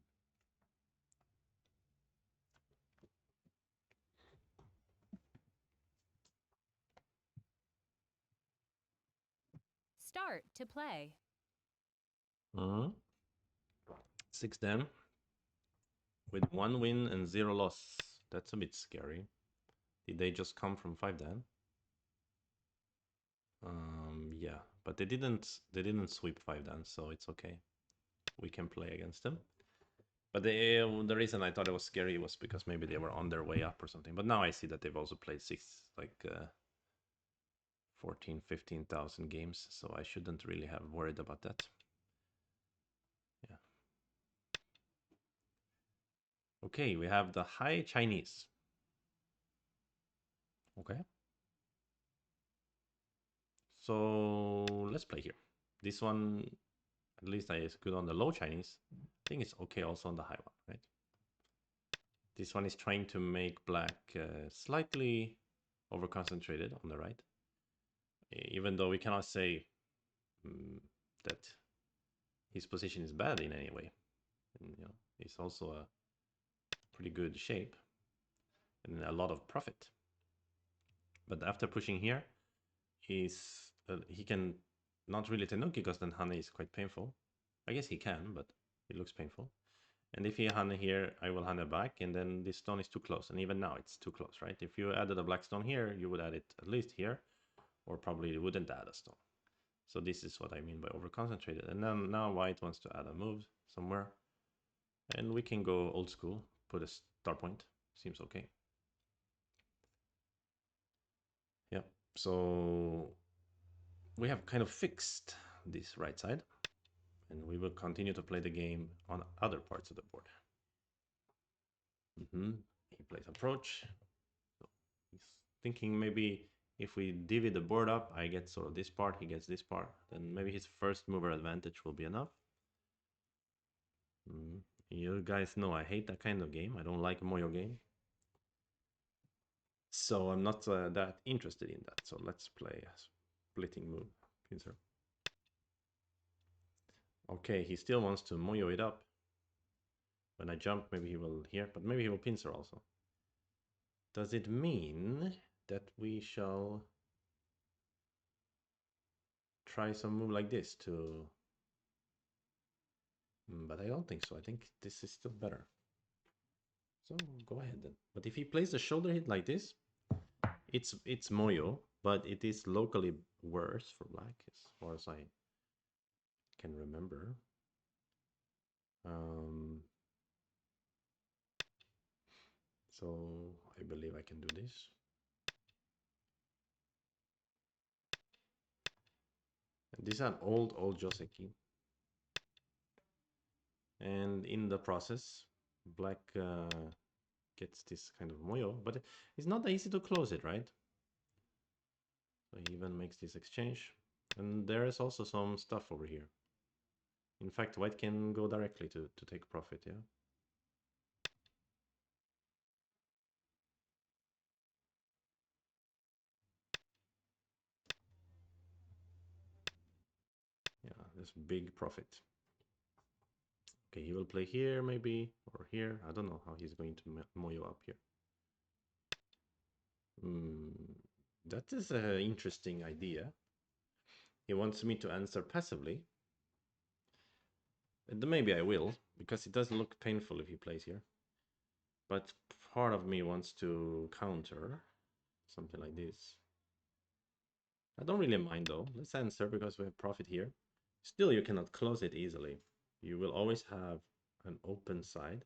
Start to play. Mm-hmm. 6 Dan with 1 win and 0 loss. That's a bit scary. Did they just come from 5 Dan? Yeah, but they didn't sweep 5 Dan, so it's okay. We can play against them. But the reason I thought it was scary was because maybe they were on their way up or something. But now I see that they've also played 14, 15,000 games, so I shouldn't really have worried about that. Yeah. Okay, we have the High Chinese. Okay. So let's play here. This one, at least is good on the low Chinese. I think it's okay also on the high one, right? This one is trying to make black slightly over concentrated on the right. Even though we cannot say that his position is bad in any way. And, it's also a pretty good shape and a lot of profit. But after pushing here, he can not really tenuki because then Hane is quite painful. I guess he can, but it looks painful. And if he Hane here, I will Hane back, and then this stone is too close. And even now it's too close, right? If you added a black stone here, you would add it at least here, or probably you wouldn't add a stone. So this is what I mean by over-concentrated. And then now white wants to add a move somewhere. And we can go old school, put a star point. Seems okay. Yeah, so we have kind of fixed this right side. And we will continue to play the game on other parts of the board. He plays approach. So he's thinking maybe if we divvy the board up, I get sort of this part, he gets this part. Then maybe his first mover advantage will be enough. You guys know I hate that kind of game. I don't like a Moyo game. So I'm not that interested in that. So let's play a splitting move, pincer. Okay, he still wants to Moyo it up. When I jump, maybe he will here, but maybe he will pincer also. Does it mean that we shall try some move like this to... But I don't think so. I think this is still better. So go ahead then. But if he plays the shoulder hit like this, it's Moyo, but it is locally worse for black as far as I can remember. So I believe I can do this. And this is an old Joseki. And in the process, black gets this kind of Moyo, but it's not that easy to close it, right? So he even makes this exchange. And there is also some stuff over here. In fact, white can go directly to take profit, yeah? Yeah, there's big profit. Okay, he will play here maybe, or here. I don't know how he's going to Moyo up here. That is an interesting idea. He wants me to answer passively. And maybe I will, because it does look painful if he plays here. But part of me wants to counter something like this. I don't really mind though. Let's answer because we have profit here. Still, you cannot close it easily. You will always have an open side.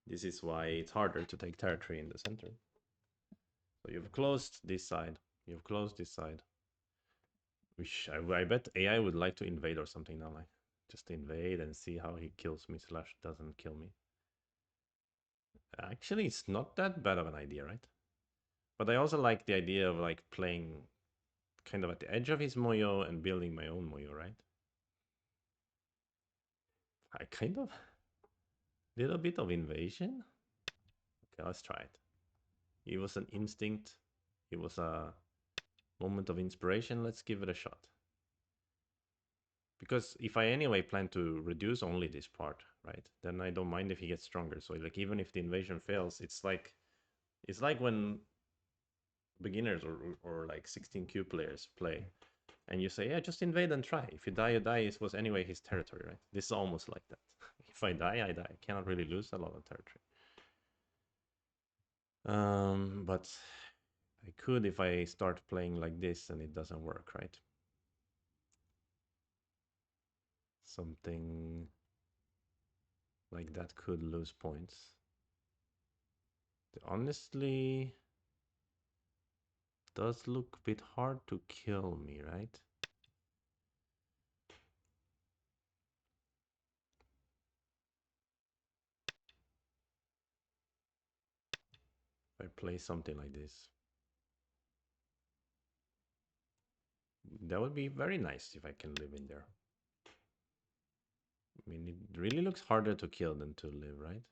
This is why it's harder to take territory in the center. So you've closed this side. You've closed this side. Which I bet AI would like to invade or something now. Like, just invade and see how he kills me / doesn't kill me. Actually, it's not that bad of an idea, right? But I also like the idea of like playing kind of at the edge of his Moyo and building my own Moyo, right? I kind of... Little bit of invasion? Okay, let's try it. It was an instinct. It was a moment of inspiration. Let's give it a shot. Because if I anyway plan to reduce only this part, right, then I don't mind if he gets stronger. So like even if the invasion fails, it's like when beginners or like 16Q players play and you say, yeah, just invade and try. If you die, you die. It was anyway his territory, right? This is almost like that. If I die, I die. I cannot really lose a lot of territory. But I could if I start playing like this and it doesn't work, right? Something like that could lose points. Honestly, does look a bit hard to kill me, right? If I play something like this, that would be very nice if I can live in there. I mean, it really looks harder to kill than to live, right?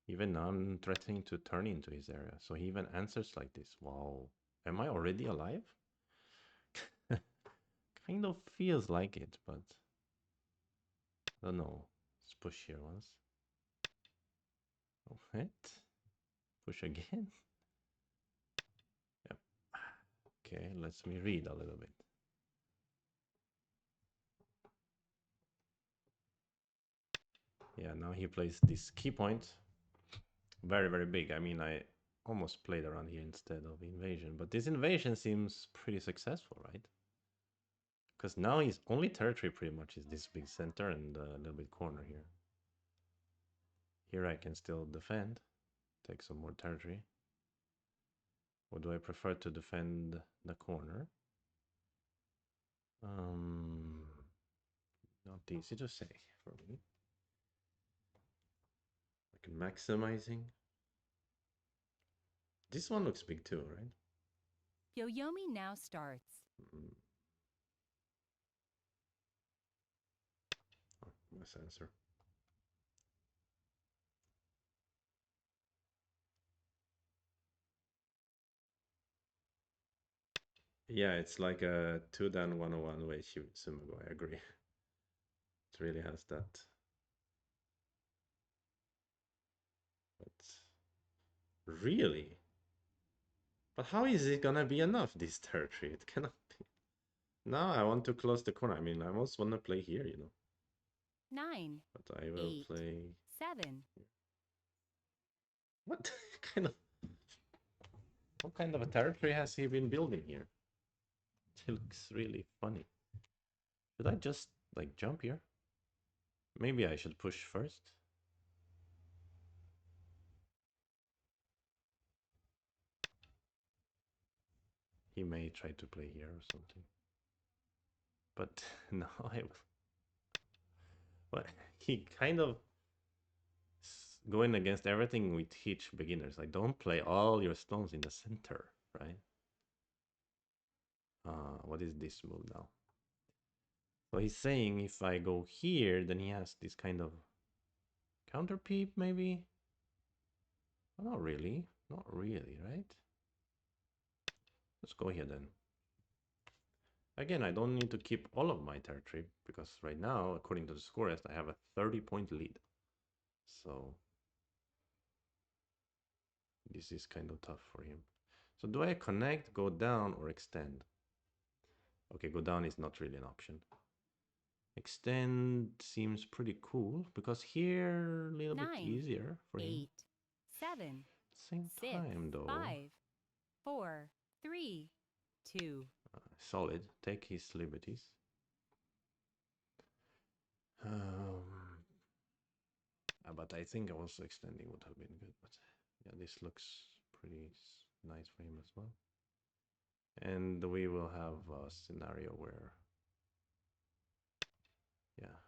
Even now I'm threatening to turn into his area. So he even answers like this. Wow. Am I already alive? Kind of feels like it, but I don't know. Let's push here once. Oh, what? Push again? Yep. Okay, let me read a little bit. Yeah, now he plays this key point. Very, very big. I mean, I almost played around here instead of invasion, but this invasion seems pretty successful, right? Because now his only territory pretty much is this big center and a little bit corner here. Here I can still defend, take some more territory. Or do I prefer to defend the corner? Not easy to say for me. Like maximizing. This one looks big too, right? Yoyomi now starts. Mm. Oh, my sensor. Yeah, it's like a 2-dan 101 way Sumago, I agree. It really has that. But really? But how is it gonna be enough, this territory? It cannot be. Now I want to close the corner. I mean, I almost want to play here, you know. 9, But I will 8, play... 7. What kind of... What kind of a territory has he been building here? It looks really funny. Should I just, like, jump here? Maybe I should push first. He may try to play here or something. But no, I will. But he kind of going against everything we teach beginners. Like, don't play all your stones in the center, right? What is this move now? So he's saying if I go here, then he has this kind of counter peep, maybe? Well, not really. Not really, right? Let's go here then. Again, I don't need to keep all of my territory because right now, according to the scorest, I have a 30-point lead. So this is kind of tough for him. So do I connect, go down, or extend? Okay, go down is not really an option. Extend seems pretty cool because here a little bit 9, easier for him. 8, 7, Same 6, time though. 5, 4, 3, 2. Solid. Take his liberties. But I think also extending would have been good. But yeah, this looks pretty nice for him as well. And we will have a scenario where, yeah,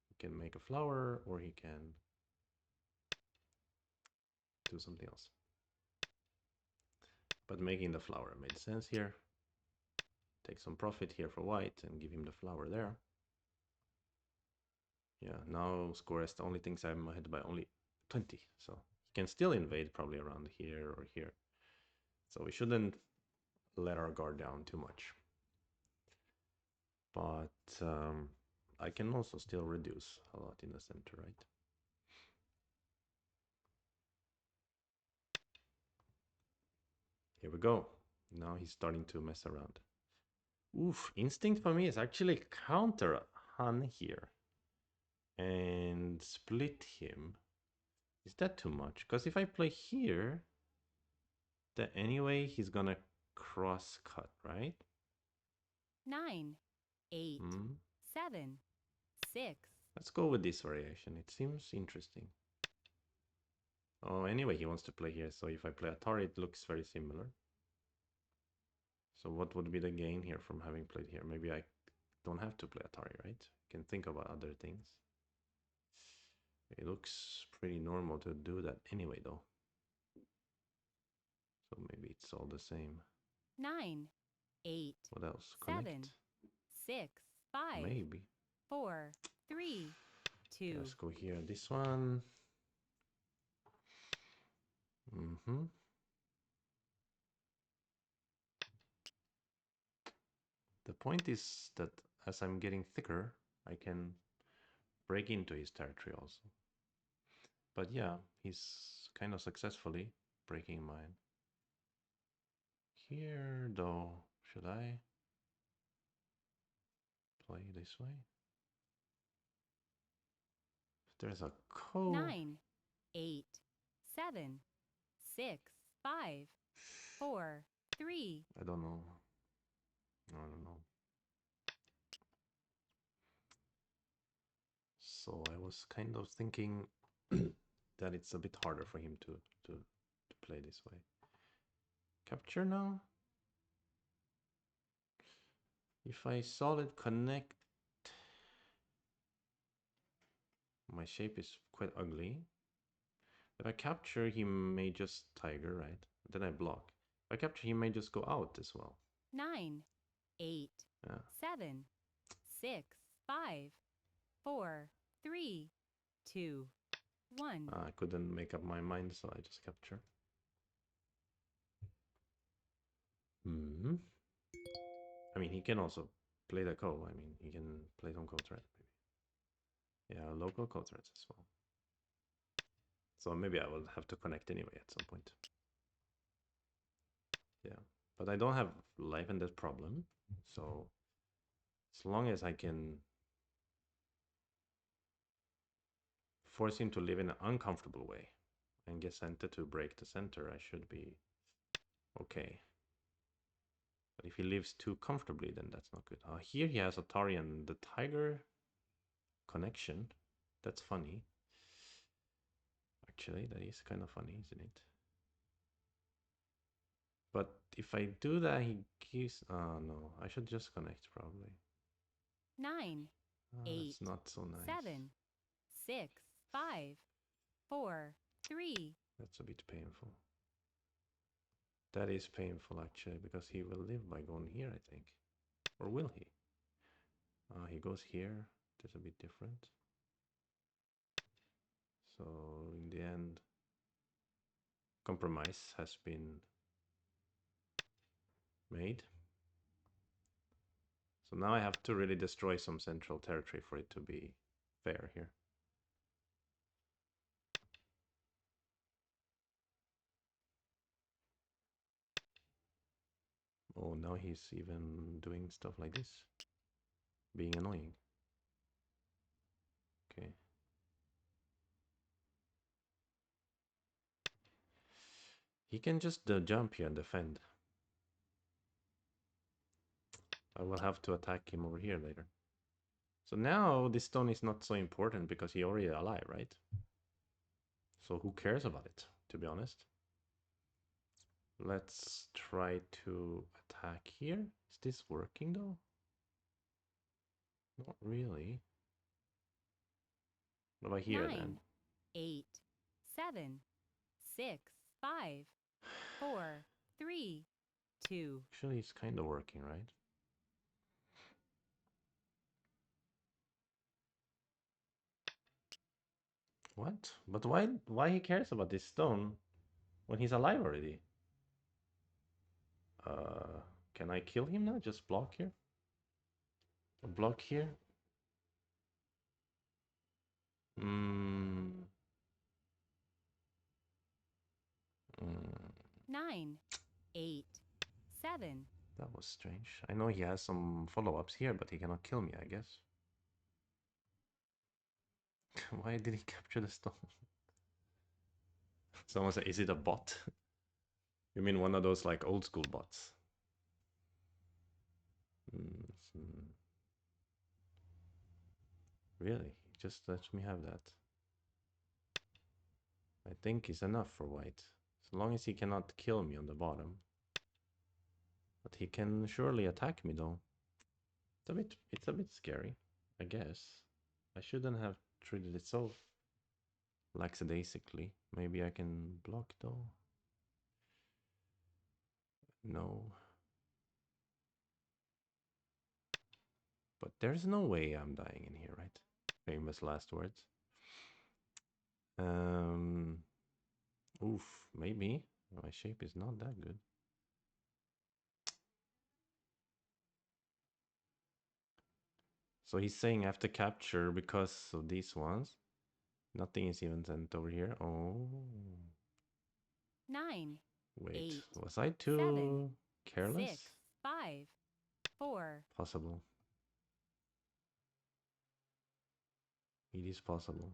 he can make a flower or he can do something else. But making the flower made sense here. Take some profit here for white and give him the flower there. Yeah, now scorest only thinks I'm ahead by only 20. So he can still invade probably around here or here. So we shouldn't let our guard down too much. But I can also still reduce a lot in the center, right? Here we go. Now he's starting to mess around. Oof, instinct for me is actually counter Han here and split him. Is that too much? Because if I play here, then anyway he's gonna cross cut, right? 9, 8, 7, 6. Let's go with this variation. It seems interesting. Oh, anyway, he wants to play here. So if I play Atari, it looks very similar. So what would be the gain here from having played here? Maybe I don't have to play Atari, right? I can think about other things. It looks pretty normal to do that anyway, though. it's all the same. 9, 8, What else? 7, Connect? 6, 5, Maybe. 4, 3, Okay, 2. let's go here. This one. Mm-hmm. The point is that as I'm getting thicker, I can break into his territory also. But yeah, he's kind of successfully breaking mine. Here, though, should I play this way? There's a code. 9, 8, 7, 6, 5, 4, 3. I don't know. I don't know. So I was kind of thinking that it's a bit harder for him to play this way. Capture now. If I solid connect, my shape is quite ugly. If I capture, he may just tiger, right? Then I block. If I capture, he may just go out as well. 9, 8, 7, 6, 5, 4, 3, 2, 1. I couldn't make up my mind, so I just capture. I mean, he can also play the ko. I mean, he can play some ko threat, maybe. Yeah, local ko threats as well. So maybe I will have to connect anyway at some point. Yeah, but I don't have life and death problem. So as long as I can force him to live in an uncomfortable way and get center to break the center, I should be okay. But if he lives too comfortably, then that's not good. Here he has Atari and the tiger connection. That's funny. Actually, that is kind of funny, isn't it? But if I do that, he gives... Oh, no. I should just connect, probably. 9, 8, that's not so nice. 7, 6, 5, 4, 3. That's a bit painful. That is painful, actually, because he will live by going here, I think. Or will he? He goes here. That's a bit different. So, in the end, compromise has been made. So now I have to really destroy some central territory for it to be fair here. Oh, now he's even doing stuff like this. Being annoying. Okay. He can just jump here and defend. I will have to attack him over here later. So now this stone is not so important because he already alive, right? So who cares about it, to be honest? Let's try to attack here. Is this working though? Not really. What about here 9, then? 8, 7, 6, 5, 4, 3, 2. Actually, it's kind of working, right? What? But why he cares about this stone when he's alive already? Can I kill him now? Just block here? Block here? 9, 8, 7. That was strange. I know he has some follow-ups here, but he cannot kill me, I guess. Why did he capture the stone? Someone said, is it a bot? You mean one of those like old school bots? Really? Just let me have that. I think is enough for white. As long as he cannot kill me on the bottom. But he can surely attack me though. It's a bit scary, I guess. I shouldn't have treated it so lackadaisically. Maybe I can block though. No. But there's no way I'm dying in here, right? Famous last words. Um, Oof, maybe. My shape is not that good. So he's saying after capture because of these ones, nothing is even sent over here. Oh. 9, Wait, 8, was I 7, too 6, careless? 5, 4. Possible. It is possible.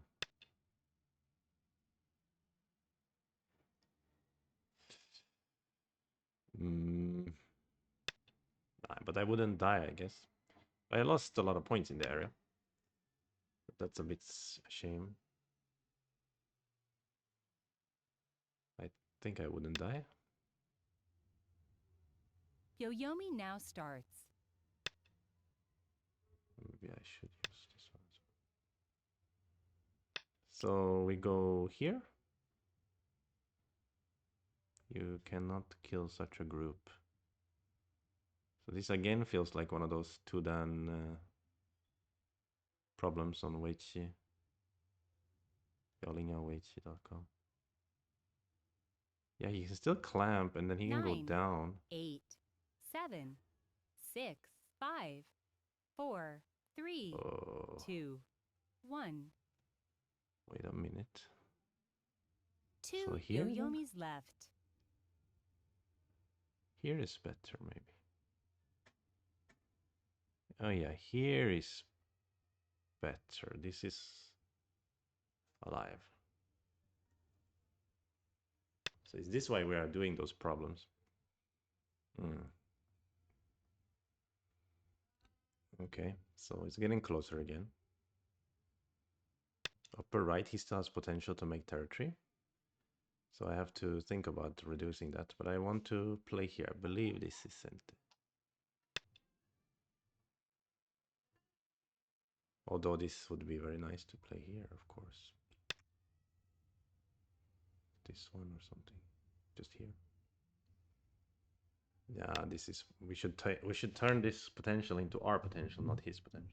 Mm, but I wouldn't die, I guess. I lost a lot of points in the area. But that's a bit a shame. I think I wouldn't die. Yoyomi now starts. Maybe I should use this one. So we go here. You cannot kill such a group. So this again feels like one of those Tudan problems on Weichi. YolingaWeichi.com. Yeah, he can still clamp and then he can go 9, down. 8, 7, 6, 5, 4, 3, 2, 1. Wait a minute. 2 So here then? Yoyomis left. Here is better, maybe. Oh yeah, here is better. This is alive. So is this why we are doing those problems? Okay, so it's getting closer again. Upper right, he still has potential to make territory. So I have to think about reducing that. But I want to play here. I believe this is Sente. Although this would be very nice to play here, of course. This one or something. Just here. Yeah, this is we should turn this potential into our potential, not his potential.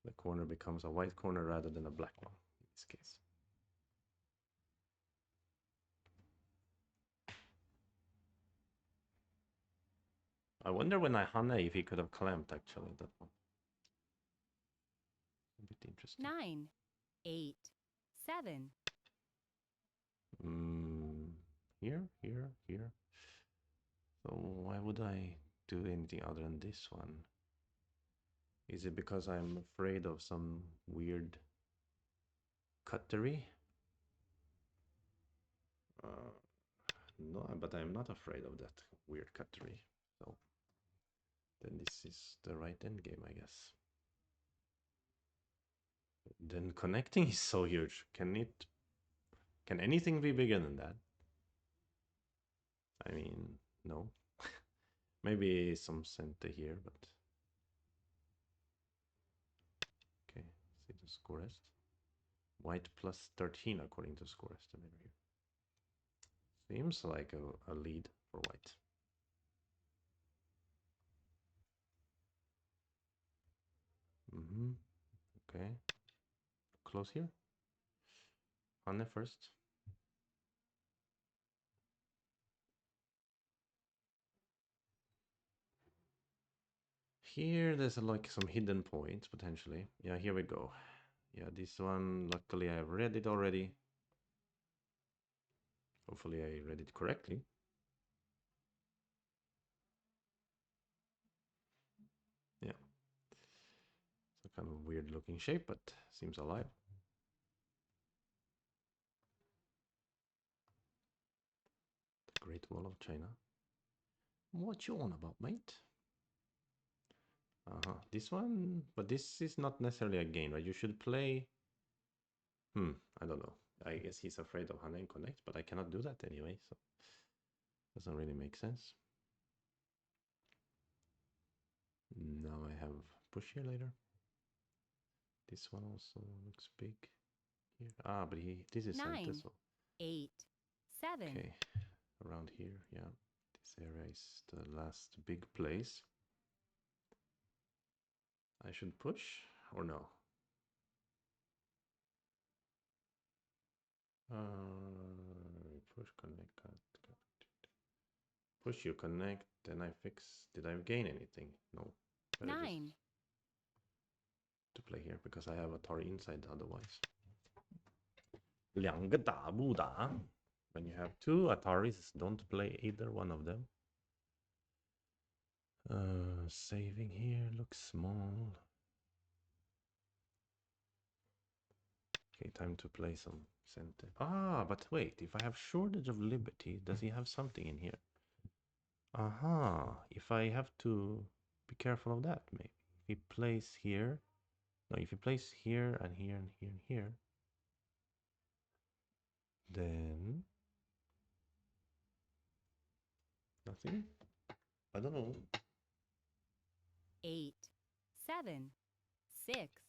The corner becomes a white corner rather than a black one in this case. I wonder when I Hane if he could have clamped actually that one. A bit interesting. 9, 8, 7. Here, here, here. So why would I do anything other than this one? Is it because I'm afraid of some weird cuttery? No, but I'm not afraid of that weird cuttery. So then this is the right end game, I guess. Then connecting is so huge. Can anything be bigger than that? I mean, no. Maybe some center here, but okay. See the score rest. White plus 13 according to score estimator here. Seems like a lead for white. Okay. Close here. Hanne first. Here there's like some hidden points potentially. Yeah, here we go. Yeah, this one, luckily I've read it already. Hopefully I read it correctly. Yeah. It's a kind of weird looking shape, but seems alive. The Great Wall of China. What you on about, mate? This one, but this is not necessarily a game, right? You should play. I don't know. I guess he's afraid of Hana Connect, but I cannot do that anyway, so doesn't really make sense. Now I have push here later. This one also looks big here. But this is 9, center, so 8, 7. okay, around here, yeah. Sarah is the last big place. I should push or no? Push, connect, cut. Push, you connect, then I fix. Did I gain anything? No. Better 9. just to play here because I have Atari inside otherwise. 两个打不打? When you have two Ataris, don't play either one of them. Saving here looks small. Okay, time to play some center. Ah, but wait, if I have shortage of liberty, does he have something in here? Aha, if I have to be careful of that, maybe. If he plays here, no, if he plays here and here and here and here, then nothing? I don't know. 8, 7, 6.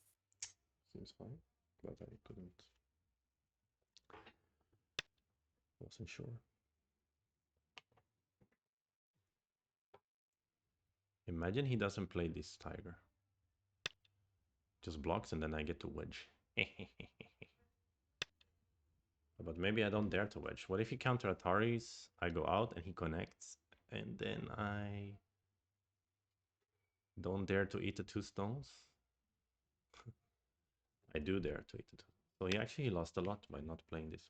Seems fine, but I couldn't. Wasn't sure. Imagine he doesn't play this tiger. Just blocks and then I get to wedge. But maybe I don't dare to wedge. What if he counter Ataris, I go out and he connects, and then I don't dare to eat the 2 stones? I do dare to eat the 2. So he actually lost a lot by not playing this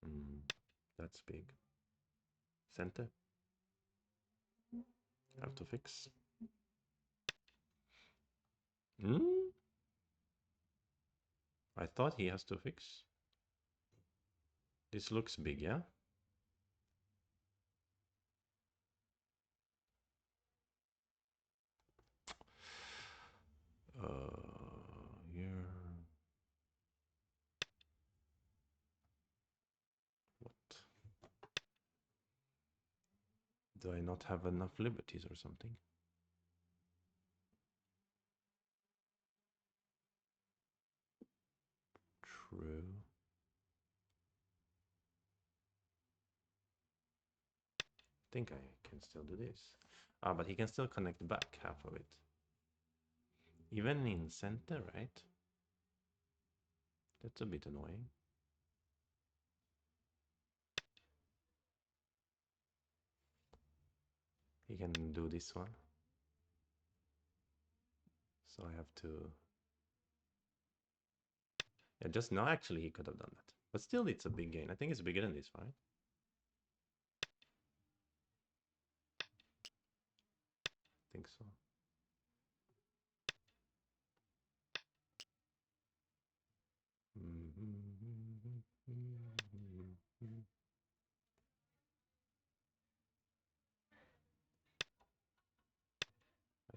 one. That's big. Center. Have to fix. I thought he has to fix. This looks big, yeah? Here. What? Do I not have enough liberties or something? True. I think I can still do this. Ah, but he can still connect back half of it. Even in center, right? That's a bit annoying. He can do this one. So I have to... Yeah, just now actually he could have done that. But still it's a big gain. I think it's bigger than this, right? I think so.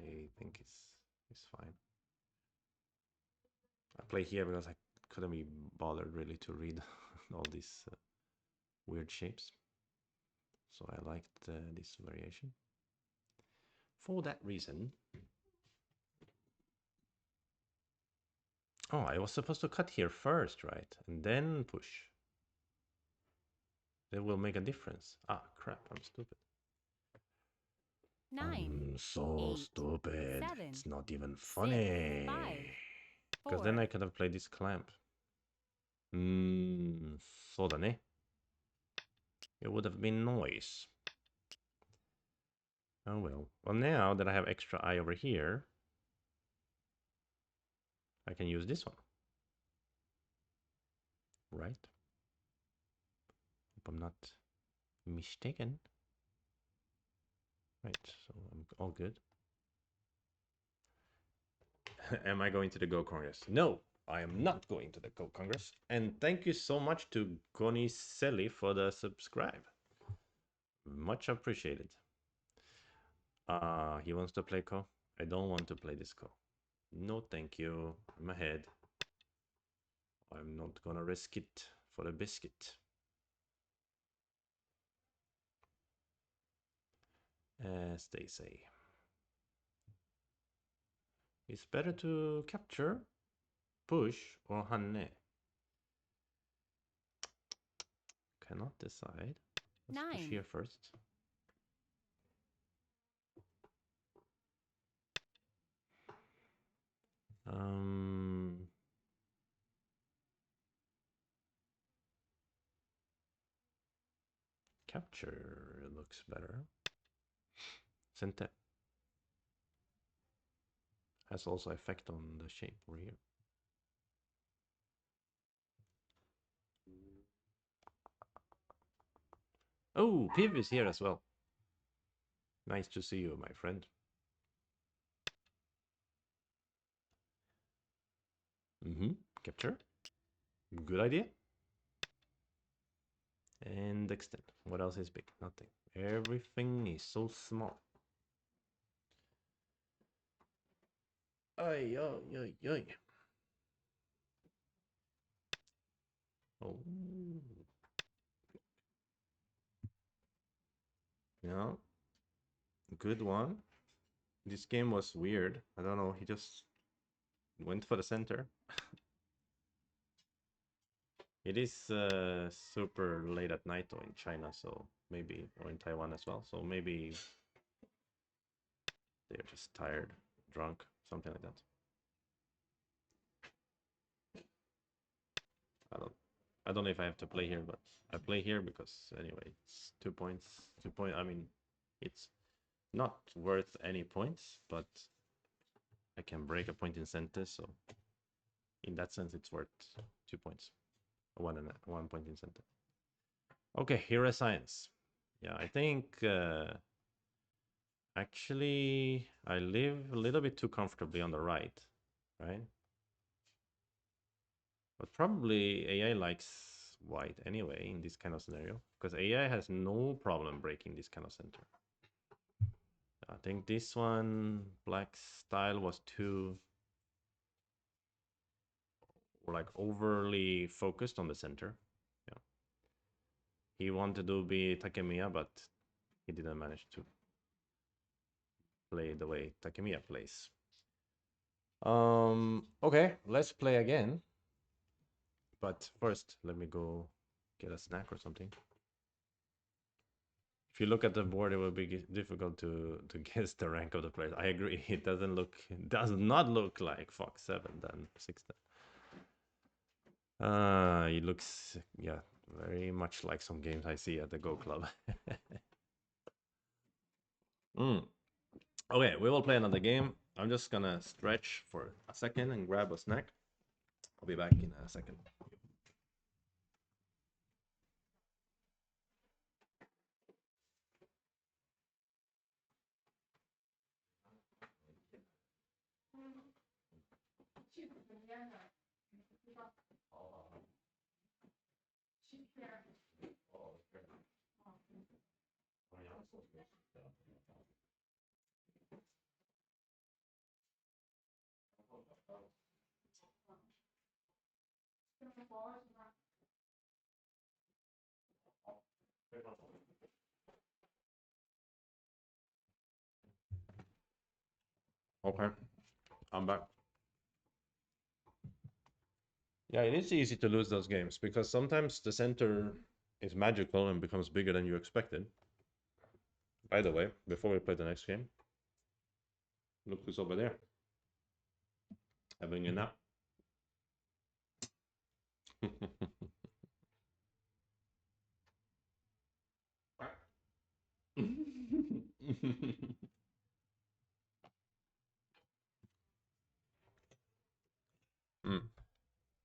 I think it's fine. I play here because I couldn't be bothered really to read all these weird shapes. So I liked this variation. For that reason... Oh, I was supposed to cut here first, right? And then push. That will make a difference. Ah, crap, I'm stupid. 9. I'm so 8, stupid. 7, it's not even 6, funny. 5, Because then 4. I could have played this clamp. そうだね. It would have been noise. Oh well. Well, now that I have extra eye over here, I can use this one. Right? Hope I'm not mistaken. Right, so I'm all good. Am I going to the Go Congress? No, I am not going to the Go Congress. And thank you so much to Goni Selly for the subscribe. Much appreciated. He wants to play Ko. I don't want to play this Ko. No, thank you. I'm ahead. I'm not gonna risk it for a biscuit. As they say. It's better to capture, push, or Hanne. Cannot decide. Let's push 9. here first. Capture looks better. Center has also effect on the shape over here. Oh, Piv is here as well. Nice to see you, my friend. Capture. Good idea. And extend. What else is big? Nothing. Everything is so small. Ay, ay, ay, ay. Oh. Yeah. Good one. This game was weird. I don't know. He just went for the center. It is super late at night though in China, so maybe, or in Taiwan as well. So maybe they're just tired, drunk, something like that. I don't know if I have to play here, but I play here because anyway, it's 2 points. 2 point. I mean, it's not worth any points, but I can break a point in center, so in that sense, it's worth 2 points. 1 point in center. Okay, hero science. Yeah, I think actually I live a little bit too comfortably on the right, right? But probably AI likes white anyway in this kind of scenario, because AI has no problem breaking this kind of center. I think this one, black style, was too like overly focused on the center. Yeah. He wanted to be Takemiya, but he didn't manage to play the way Takemiya plays. Okay, let's play again. But first, let me go get a snack or something. If you look at the board, it will be difficult to guess the rank of the players. I agree. It does not look like Fox 7 than 6. It looks, yeah, very much like some games I see at the Go Club. Okay, we will play another game. I'm just gonna stretch for a second and grab a snack. I'll be back in a second. Okay, I'm back. Yeah, it is easy to lose those games because sometimes the center is magical and becomes bigger than you expected. By the way, before we play the next game, look who's over there having a nap.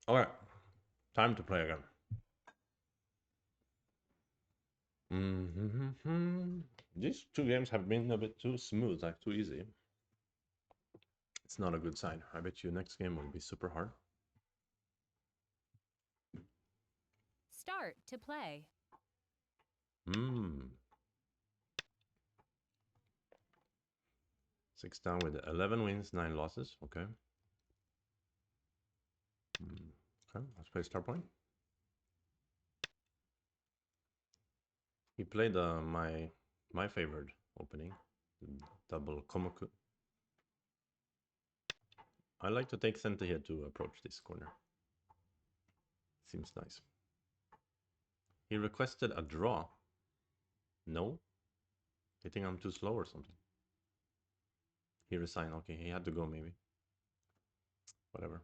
All right, time to play again. These two games have been a bit too smooth, like too easy. It's not a good sign. I bet you next game will be super hard. Start to play. Hmm. 6 down with 11 wins, 9 losses. Okay. Okay, let's play start point. He played my favorite opening, double Komoku. I like to take center here to approach this corner. Seems nice. He requested a draw. No? You think I'm too slow or something? He resigned. Okay, he had to go maybe. Whatever.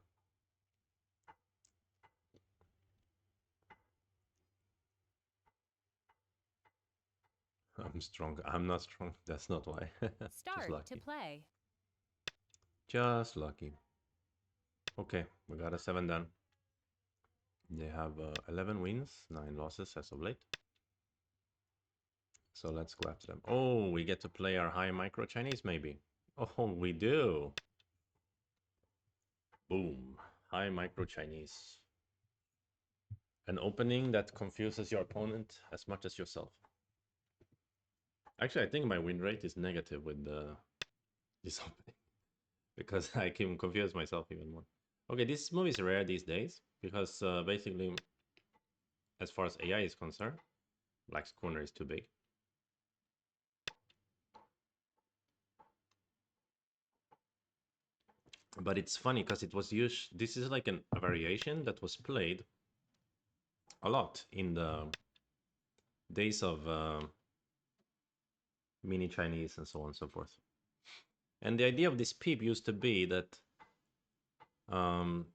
I'm strong. I'm not strong. That's not why. Just Start to lucky. play. Just lucky. Okay, we got a 7 done. They have 11 wins, 9 losses as of late. So let's go after them. Oh, we get to play our high micro Chinese maybe. Oh, we do. Boom. High micro Chinese. An opening that confuses your opponent as much as yourself. Actually, I think my win rate is negative with this opening because I can confuse myself even more. Okay, this move is rare these days because basically, as far as AI is concerned, Black's corner is too big. But it's funny because it was used. This is like a variation that was played a lot in the days of mini Chinese and so on and so forth. And the idea of this peep used to be that um,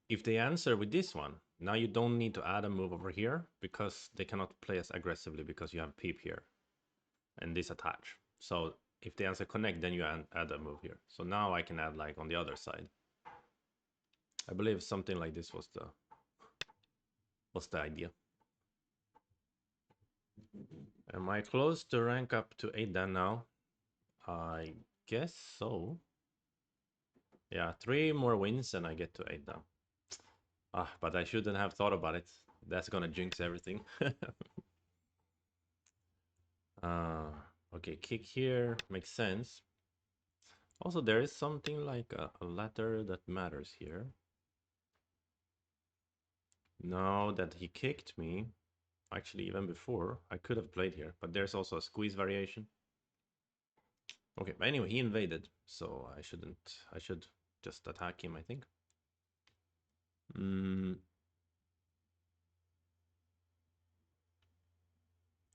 if they answer with this one, now you don't need to add a move over here because they cannot play as aggressively because you have peep here and this attach. So if they answer connect, then you add a move here. So now I can add like on the other side. I believe something like this was the idea. Am I close to rank up to 8 then now? I guess so. Yeah, 3 more wins and I get to 8 now. Ah, but I shouldn't have thought about it. That's gonna jinx everything. uh, okay, kick here makes sense. Also, there is something like a letter that matters here. Now that he kicked me, actually even before, I could have played here, but there's also a squeeze variation. Okay, but anyway, he invaded, so I should just attack him, I think.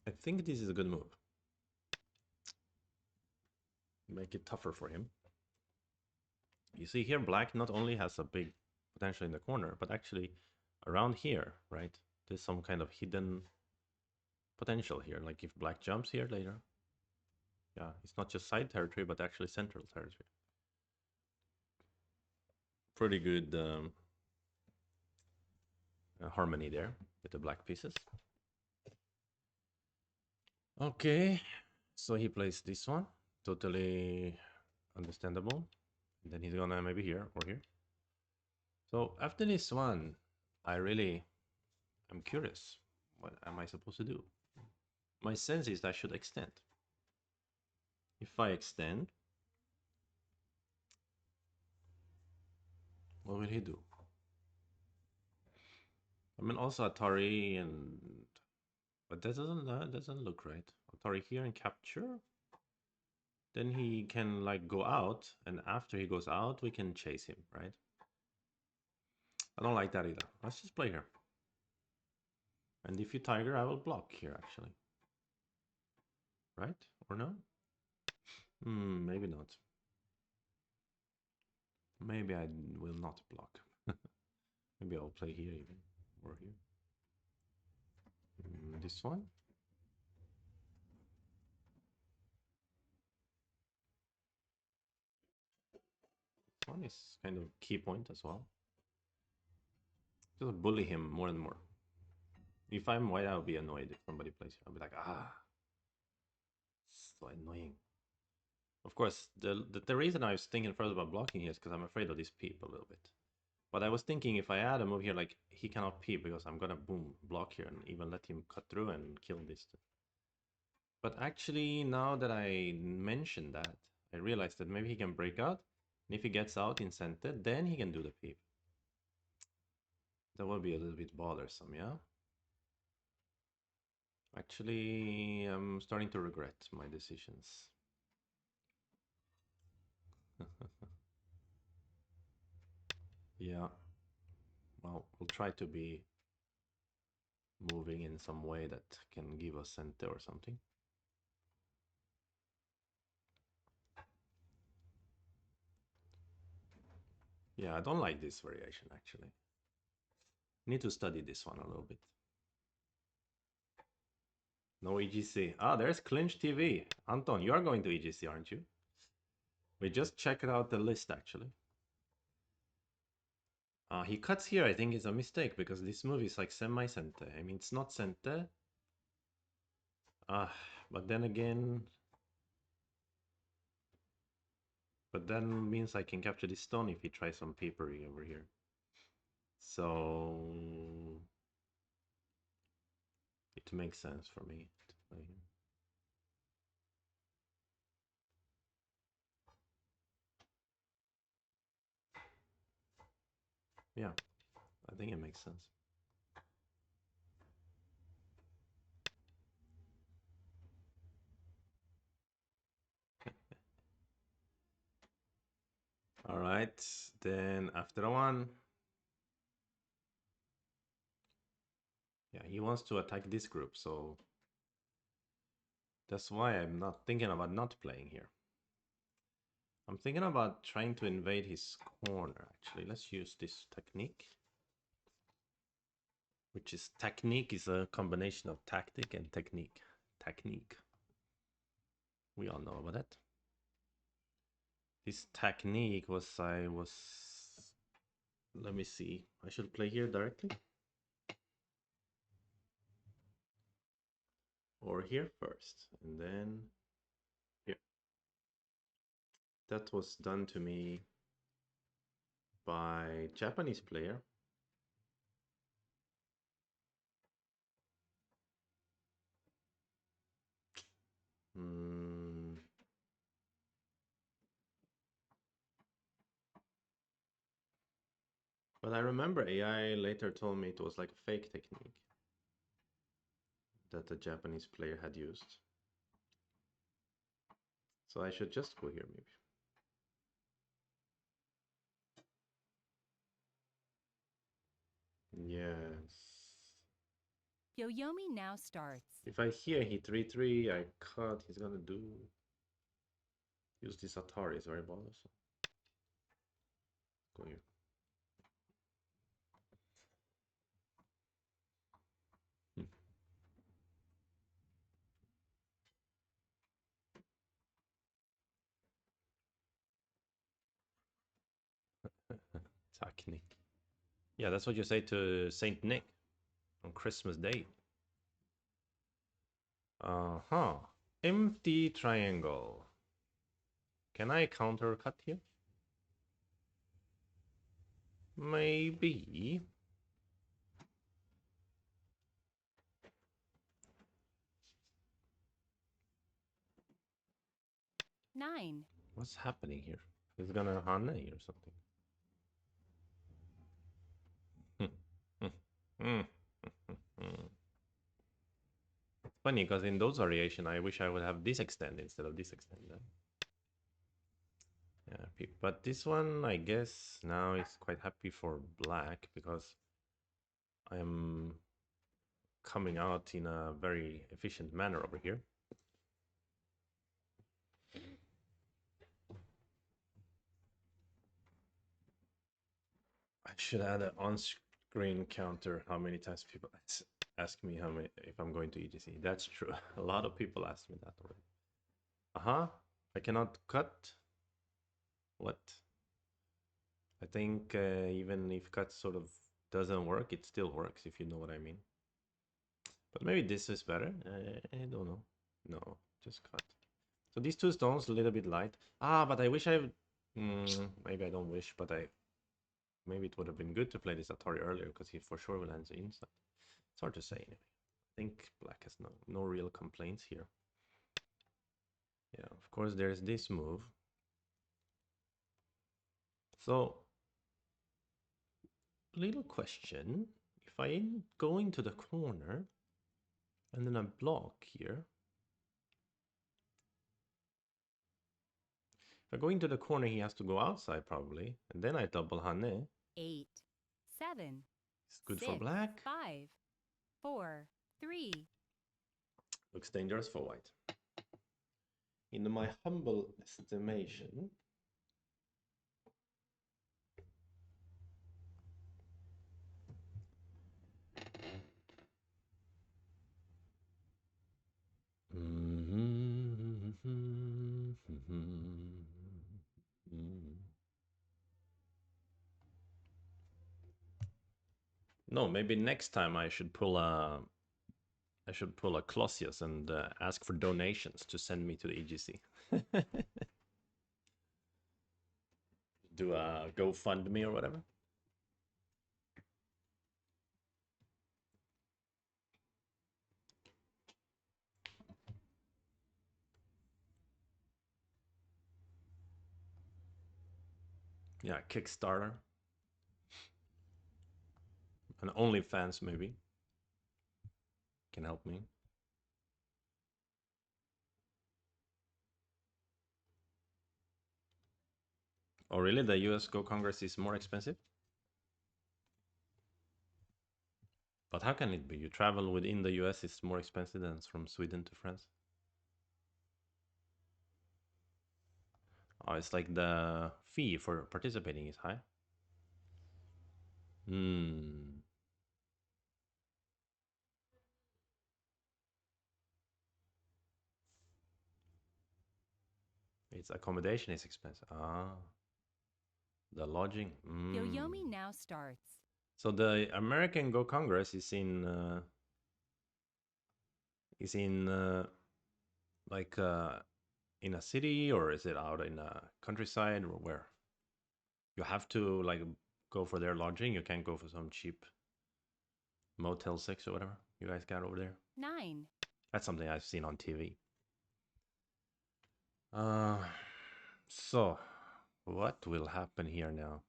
I think this is a good move. Make it tougher for him. You see here, black not only has a big potential in the corner, but actually around here, right? There's some kind of hidden potential here. Like if black jumps here later, yeah, it's not just side territory, but actually central territory. Pretty good harmony there with the black pieces. Okay, so he plays this one. Totally understandable. And then he's gonna maybe here or here. So after this one, I'm curious. What am I supposed to do? My sense is that I should extend. If I extend, what will he do? I mean, also Atari and but that doesn't look right. Atari here and capture. Then he can like go out, and after he goes out, we can chase him, right? I don't like that either. Let's just play here. And if you tiger, I will block here actually. Right? Or no? Maybe not. Maybe I will not block. Maybe I'll play here even. Or here. This one. This one is kind of key point as well. Just bully him more and more. If I'm white, I'll be annoyed if somebody plays here. I'll be like, so annoying. Of course, the reason I was thinking first about blocking here is because I'm afraid of this peep a little bit. But I was thinking if I add a move here, like he cannot peep because I'm gonna boom block here and even let him cut through and kill this. But actually, now that I mentioned that, I realized that maybe he can break out. And if he gets out in center, then he can do the peep. That will be a little bit bothersome, yeah? Actually, I'm starting to regret my decisions. Yeah. Well, we'll try to be moving in some way that can give us center or something. Yeah, I don't like this variation actually. Need to study this one a little bit. No EGC. Ah, there's Clinch TV. Anton, you are going to EGC, aren't you? We just checked out the list actually. He cuts here, I think is a mistake because this move is like semi-center. I mean, it's not center. But then again, but then means I can capture this stone if he tries some papery over here. So it makes sense for me to play him. Yeah, I think it makes sense. All right, then after one, yeah, he wants to attack this group, so that's why I'm not thinking about not playing here. I'm thinking about trying to invade his corner, actually. Let's use this technique. Which is technique is a combination of tactic and technique. Technique. We all know about that. This technique was let me see. I should play here directly. Or here first. And then here. That was done to me by Japanese player. But I remember AI later told me it was like a fake technique that the Japanese player had used. So I should just go here maybe. Yes. Yoyomi now starts. If I hear he 3-3, I cut, he's gonna use this Atari, it's very bothersome. Go here. Technique. Yeah, that's what you say to Saint Nick on Christmas Day. Uh-huh. Empty triangle. Can I counter cut here? Maybe. Nine. What's happening here? He's gonna Hane or something. Funny, because in those variation, I wish I would have this extend instead of this extend. Yeah, but this one, I guess, now is quite happy for black because I'm coming out in a very efficient manner over here. I should add an on-screen counter. How many times people ask me if I'm going to EGC? That's true. A lot of people ask me that already. I cannot cut. What? I think even if cut sort of doesn't work, it still works if you know what I mean. But maybe this is better. I don't know. No, just cut. So these two stones a little bit light. But I wish maybe I don't wish, but maybe it would have been good to play this Atari earlier because he for sure will answer inside. It's hard to say anyway. I think black has no real complaints here. Yeah, of course there's this move. So, little question. If I go into the corner and then I block here. If I go into the corner, he has to go outside probably. And then I double Hane. 8, 7. It's good six, for black. 5. 4, 3. Looks dangerous for white. In my humble estimation, no, maybe next time I should pull a Clossius and ask for donations to send me to the EGC. Do a GoFundMe or whatever. Yeah, Kickstarter. And OnlyFans maybe can help me. Oh, really? The US Go Congress is more expensive? But how can it be? You travel within the US, it's more expensive than from Sweden to France. Oh, it's like the fee for participating is high. Hmm. Its accommodation is expensive. Ah. The lodging. Yoyomi now starts. So the American Go Congress is in like in a city, or is it out in a countryside, or where? You have to like go for their lodging. You can't go for some cheap Motel 6 or whatever you guys got over there. 9. That's something I've seen on TV. Uh, so what will happen here now?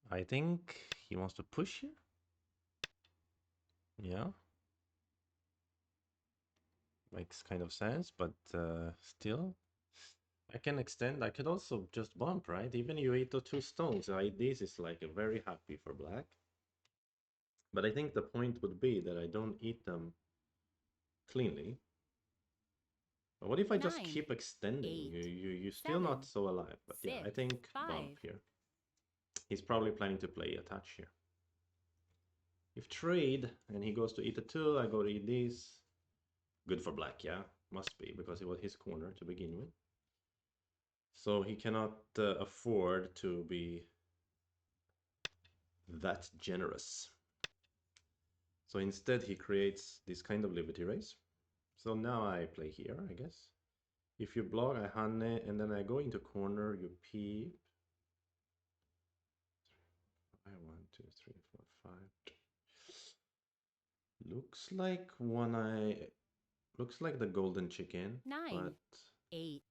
I think he wants to push here. Yeah. Makes kind of sense, but still, I can extend. I could also just bump, right? Even you eat the 2 stones, this is like a very happy for black. But I think the point would be that I don't eat them cleanly. But what if I just 9, keep extending? 8, You're still 7, not so alive. But yeah, I 6, think 5. bump here. He's probably planning to play a touch here. If trade and he goes to eat a 2, I go to eat this. Good for black, yeah? Must be, because it was his corner to begin with. So he cannot afford to be that generous. So instead he creates this kind of liberty race. So now I play here, I guess. If you block, I hane, and then I go into corner, you peep. 1, 2, 3, 4, 5. Looks like the golden chicken. 9, but 8.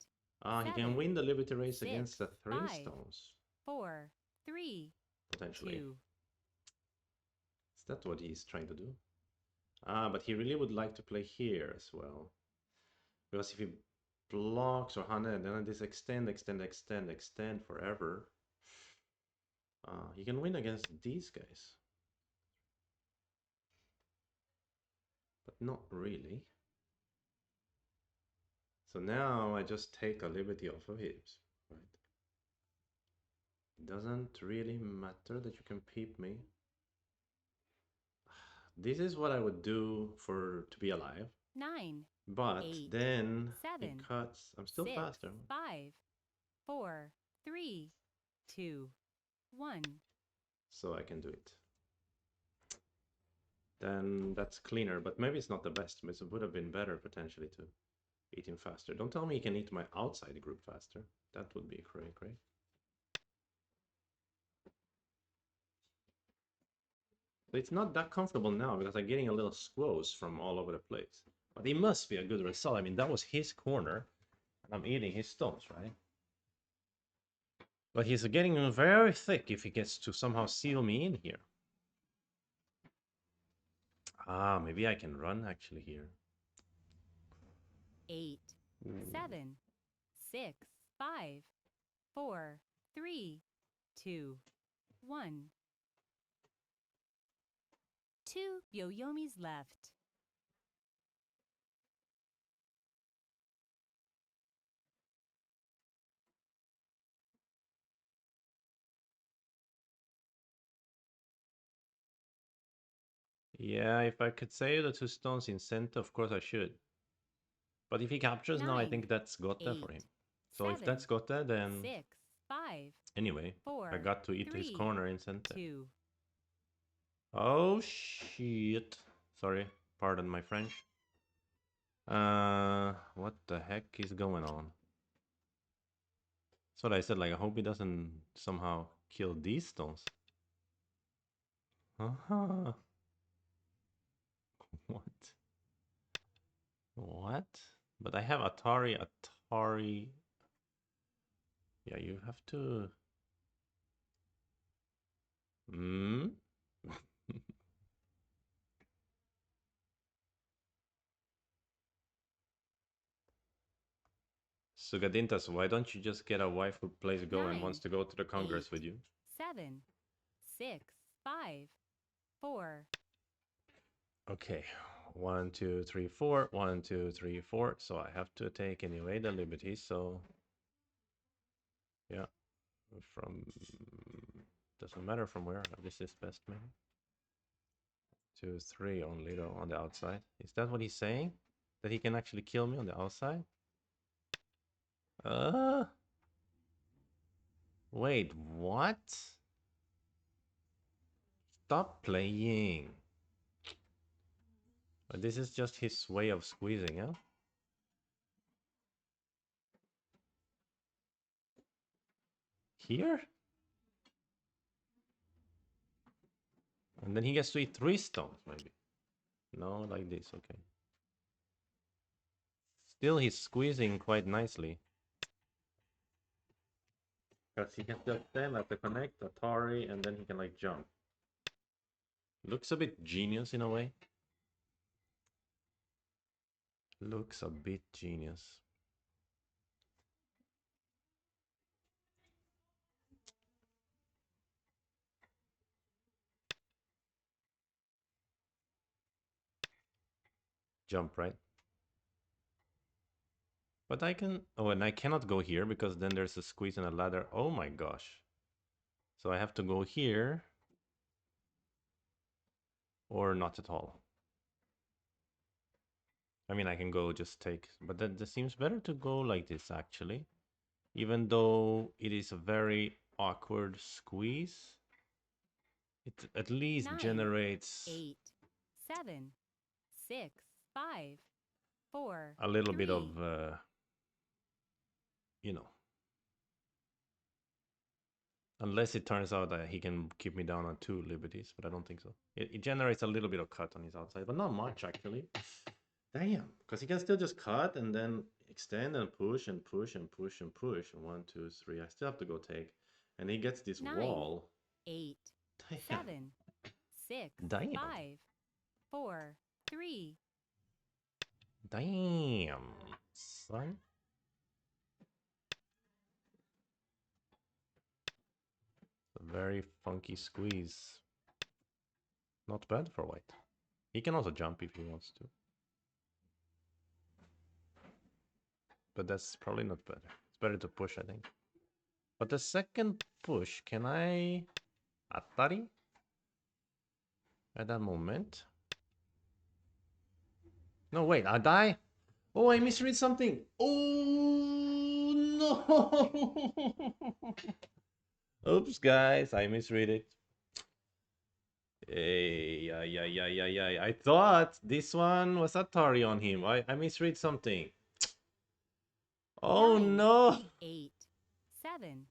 he can win the liberty race 6, against the 3 5, stones. 4, 3, Potentially. 2. Is that what he's trying to do? But he really would like to play here as well. Because if he blocks or hane, then I just extend forever. He can win against these guys. But not really. So now I just take a liberty off of hips, right? It doesn't really matter that you can peep me. This is what I would do to be alive. 9, But 8, then 7, he cuts. I'm still 6, faster. 5, 4, 3, 2, 1. So I can do it. Then that's cleaner, but maybe it's not the best. It would have been better potentially to eat him faster. Don't tell me he can eat my outside group faster. That would be great. So it's not that comfortable now because I'm getting a little squoze from all over the place. But it must be a good result. I mean, that was his corner, and I'm eating his stones, right? But he's getting very thick if he gets to somehow seal me in here. Maybe I can run actually here. 8, 7, 6, 5, 4, 3, 2, 1. 2 Yoyomis left. Yeah, if I could save the 2 stones in center, of course I should. But if he captures now, I 9 think that's Gotha for 8 him. So if 7 that's Gotha, then 6 5 anyway, I 4 got to eat his 3 corner in center. 2. Oh shit. Sorry, pardon my French. What the heck is going on? That's what I said, like I hope he doesn't somehow kill these stones. Uh-huh. What? What? But I have Atari. Yeah, you have to. Hmm. Sugadintas, why don't you just get a wife who plays Go and 9 wants to go to the 8 Congress with you? 7 6 5 4. Okay. 1, 2, 3, 4. 1, 2, 3, 4. So I have to take anyway the liberty. So yeah, from doesn't matter from where. This is best, maybe. 2, 3 only though on the outside. Is that what he's saying? That he can actually kill me on the outside? Wait, what? Stop playing. This is just his way of squeezing, huh? Here? And then he gets to eat 3 stones, maybe. No, like this, okay. Still, he's squeezing quite nicely. Because he can still stand at the connect, Atari, and then he can like jump. Looks a bit genius in a way. Looks a bit genius. Jump, right? But I can... Oh, and I cannot go here because then there's a squeeze and a ladder. Oh my gosh. So I have to go here. Or not at all. I mean, I can go just take... But that seems better to go like this, actually. Even though it is a very awkward squeeze. It at least 9 generates 8 7 6 5 4 a little bit 3. of, you know, unless it turns out that he can keep me down on 2 liberties, but I don't think so. It generates a little bit of cut on his outside, but not much actually. Damn, because he can still just cut and then extend and push and push and push and push. 1, 2, 3. I still have to go take, and he gets this 9 wall. 8 Damn. 7 6 Damn. 5 4 3. Damn, son. A very funky squeeze. Not bad for white. He can also jump if he wants to. But that's probably not better. It's better to push, I think. But the second push, can I... Atari? At that moment? No, wait, I die? Oh, I misread something. Oh, no. Oops, guys, I misread it. Hey, yeah. I thought this one was Atari on him. I misread something. Oh, 9 no. 8 7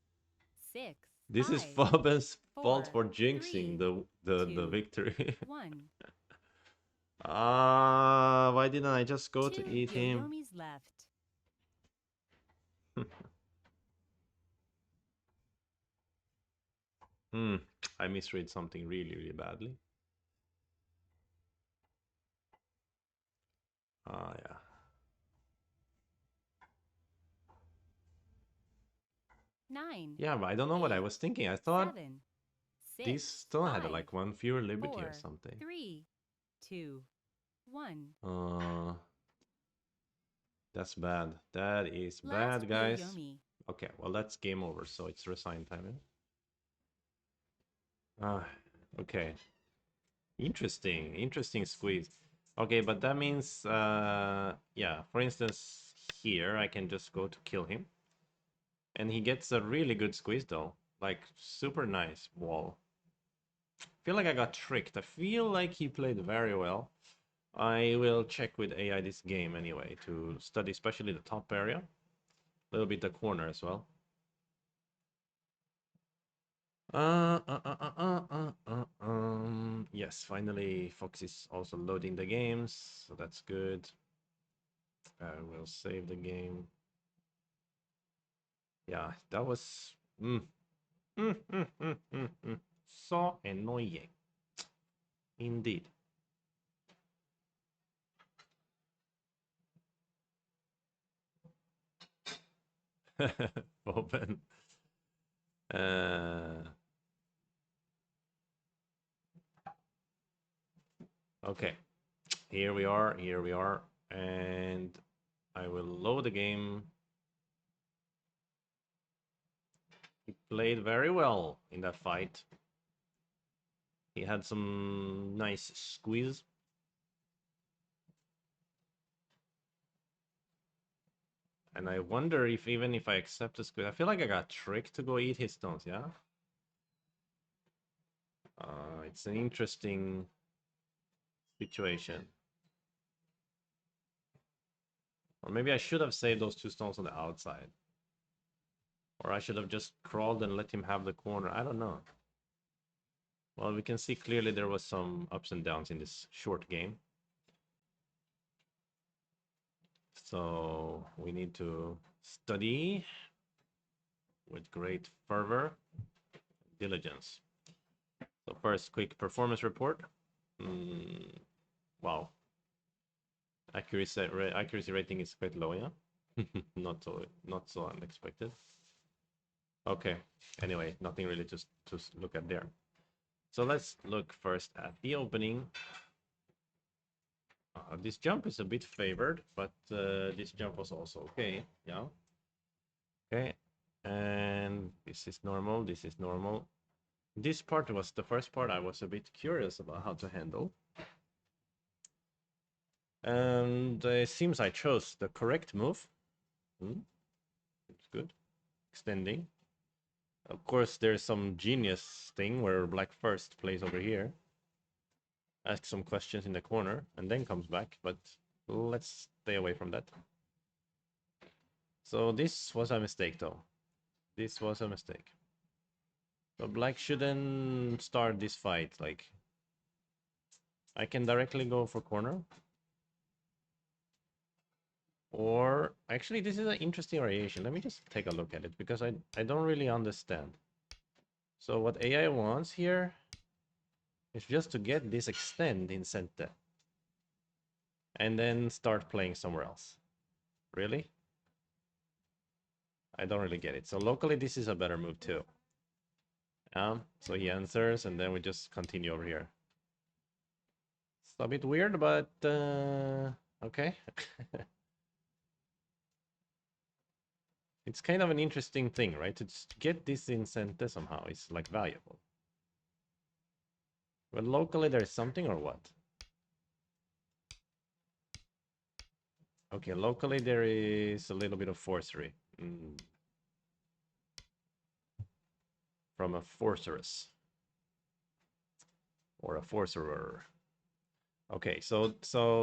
6 This is 5 Fabian's fault 4 for jinxing 3 the 2 victory. 1. Why didn't I just go 2 to eat him? Yoyomis left. I misread something really badly. Yeah. 9 Yeah, but I don't know what I 8 was thinking. I thought 7 this 6, stone had 5, like one fewer liberty or 4, something. 3, 2, 1. Uh, that's bad. That is Last bad, guys. Yo-Yomi. Okay, well, that's game over, so it's resign time. Ah, okay. Interesting squeeze. Okay, but that means, yeah, for instance, here I can just go to kill him. And he gets a really good squeeze though. Like, super nice wall. I feel like I got tricked. I feel like he played very well. I will check with AI this game anyway to study especially the top area. A little bit the corner as well. Yes, finally Fox is also loading the games, so that's good. I will save the game. Yeah, that was so annoying. Indeed. Open. Uh, okay, here we are, and I will load the game. He played very well in that fight. He had some nice squeeze. And I wonder if even if I accept the squeeze, I feel like I got tricked to go eat his stones, yeah? It's an interesting situation. Or maybe I should have saved those 2 stones on the outside. Or I should have just crawled and let him have the corner. I don't know. Well, we can see clearly there was some ups and downs in this short game. So we need to study with great fervor, diligence. So first, quick performance report. Wow. Accuracy rating is quite low, yeah? not so unexpected. Okay. Anyway, nothing really to look at there. So let's look first at the opening. This jump is a bit favored, but this jump was also okay. Yeah. Okay. And this is normal. This is normal. This part was the first part I was a bit curious about how to handle. And it seems I chose the correct move. It's good. Extending. Of course, there's some genius thing where black first plays over here. Asks some questions in the corner and then comes back, but let's stay away from that. So this was a mistake though. This was a mistake. So black shouldn't start this fight. Like, I can directly go for corner. Or, actually, this is an interesting variation. Let me just take a look at it, because I don't really understand. So what AI wants here is just to get this extend in center. And then start playing somewhere else. Really? I don't really get it. So locally, this is a better move too. So he answers, and then we just continue over here. It's a bit weird, but okay. It's kind of an interesting thing, right? To just get this in center somehow is like valuable. But locally, there's something or what? Okay, locally there is a little bit of forcery. From a forceress. Or a forcerer. Okay, so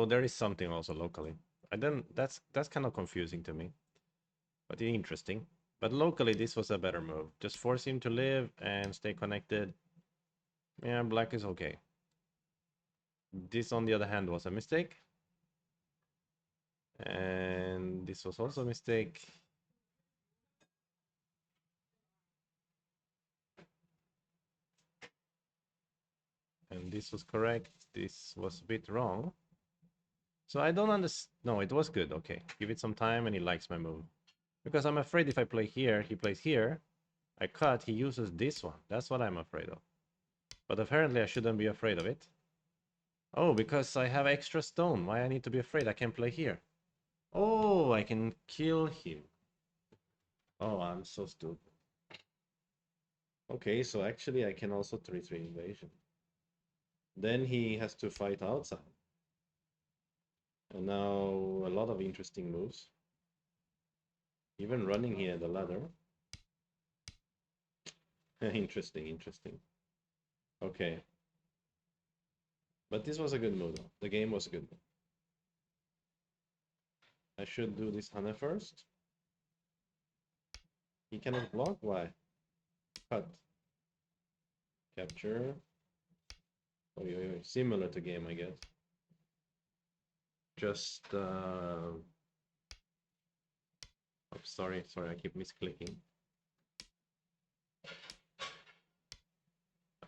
there is something also locally. That's kind of confusing to me. But interesting. But locally this was a better move. Just force him to live and stay connected. Yeah, black is okay. This on the other hand was a mistake. And this was also a mistake. And this was correct. This was a bit wrong. So I don't understand. No, it was good. Okay, give it some time and he likes my move. Because I'm afraid if I play here, he plays here. I cut, he uses this one. That's what I'm afraid of. But apparently I shouldn't be afraid of it. Oh, because I have extra stone. Why I need to be afraid? I can play here. Oh, I can kill him. Oh, I'm so stupid. Okay, so actually I can also 3-3 invasion. Then he has to fight outside. And now a lot of interesting moves. Even running here the ladder. Interesting, interesting. Okay. But this was a good move though. The game was a good move. I should do this Hana first. He cannot block? Why? Cut. Capture. Oh, similar to game, I guess. Just oh, sorry, I keep misclicking.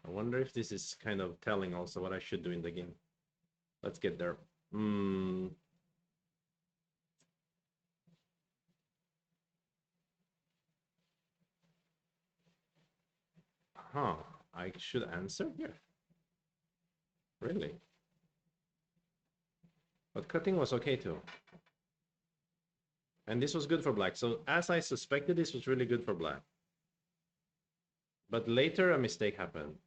I wonder if this is kind of telling also what I should do in the game. Let's get there. Huh. I should answer here. Really? But cutting was okay too. And this was good for black. So as I suspected, this was really good for black. But later a mistake happened.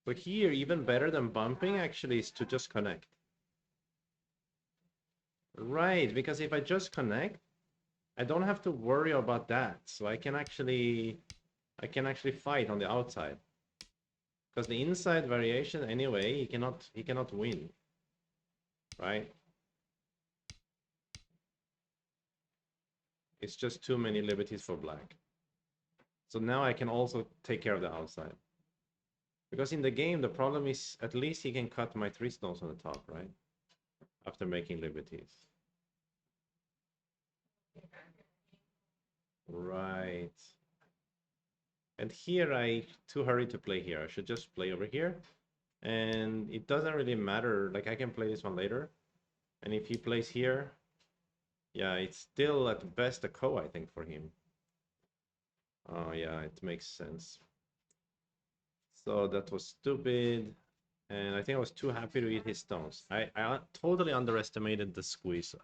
But here, even better than bumping actually is to just connect. Right, because if I just connect, I don't have to worry about that. So I can actually fight on the outside. Because the inside variation anyway, he cannot win. Right? It's just too many liberties for black. So now I can also take care of the outside. Because in the game, the problem is at least he can cut my 3 stones on the top, right? After making liberties. Right. And here I too hurried to play here. I should just play over here. And it doesn't really matter. Like I can play this one later. And if he plays here, yeah, it's still at best a ko, I think, for him. Oh yeah, it makes sense. So that was stupid. And I think I was too happy to eat his stones. I totally underestimated the squeeze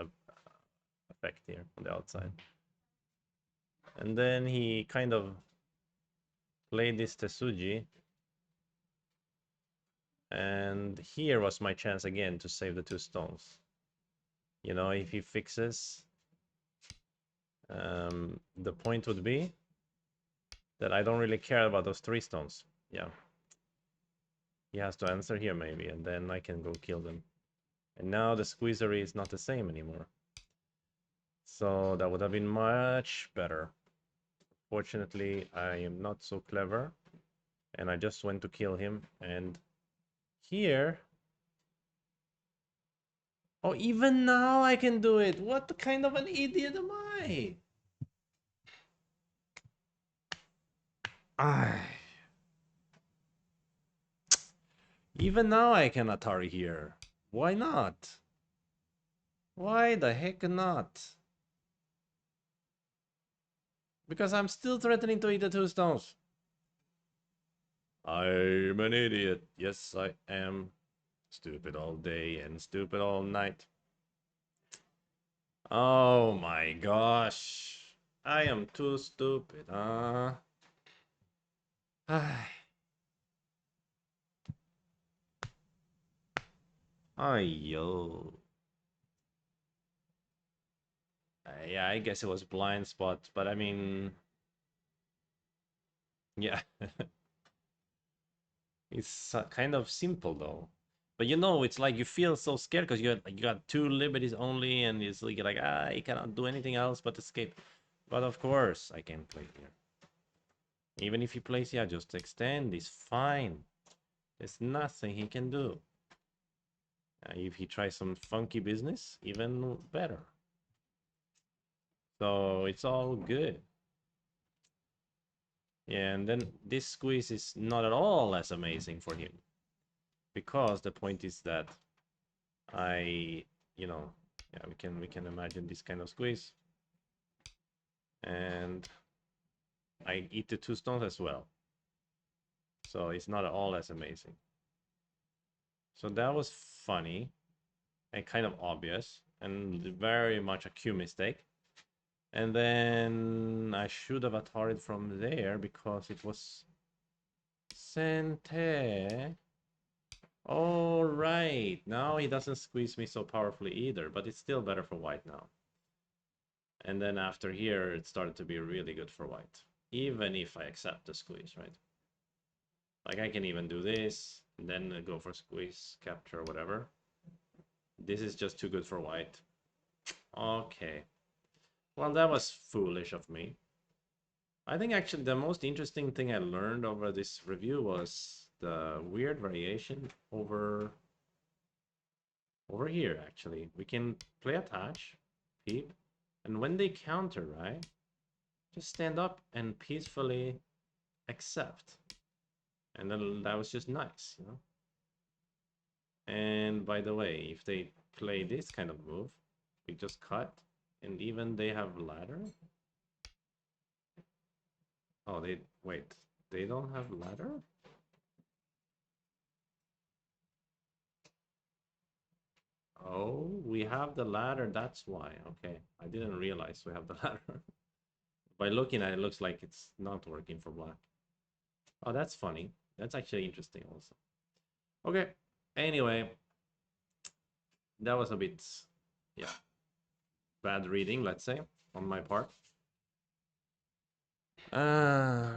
effect here on the outside. And then he kind of played this Tesuji. And here was my chance again to save the 2 stones. You know, if he fixes, the point would be that I don't really care about those 3 stones. Yeah. He has to answer here maybe, and then I can go kill them. And now the squeezery is not the same anymore. So that would have been much better. Fortunately, I am not so clever. And I just went to kill him. And here... Oh, even now I can do it! What kind of an idiot am I? Even now I can Atari here. Why not? Why the heck not? Because I'm still threatening to eat the 2 stones. I'm an idiot. Yes, I am. Stupid all day and stupid all night. Oh my gosh. I am too stupid, huh? Yo. Yeah, I guess it was blind spot, but I mean... Yeah. It's kind of simple though. But you know, it's like you feel so scared because you got 2 liberties only, and it's like you cannot do anything else but escape. But of course, I can play here. Even if he plays here, just extend. It's fine. There's nothing he can do. If he tries some funky business, even better. So it's all good. Yeah, and then this squeeze is not at all as amazing for him. Because the point is that you know, yeah, we can imagine this kind of squeeze. And I eat the 2 stones as well. So it's not at all as amazing. So that was funny and kind of obvious and very much a Q mistake. And then I should have attacked from there because it was Sente. All right, now he doesn't squeeze me so powerfully either, but it's still better for white now. And then after here, it started to be really good for white, even if I accept the squeeze, right? Like I can even do this, and then go for squeeze, capture, whatever. This is just too good for white. Okay. Well, that was foolish of me. I think actually the most interesting thing I learned over this review was the weird variation over here, actually. We can play attach, peep, and when they counter, right, just stand up and peacefully accept. And then that was just nice, you know? And by the way, if they play this kind of move, we just cut, and even they have ladder. Oh, wait, they don't have ladder? Oh, we have the ladder, that's why. Okay, I didn't realize we have the ladder. By looking at it, it looks like it's not working for black. Oh, that's funny. That's actually interesting also. Okay, anyway, that was a bit, yeah, bad reading, let's say, on my part. Uh,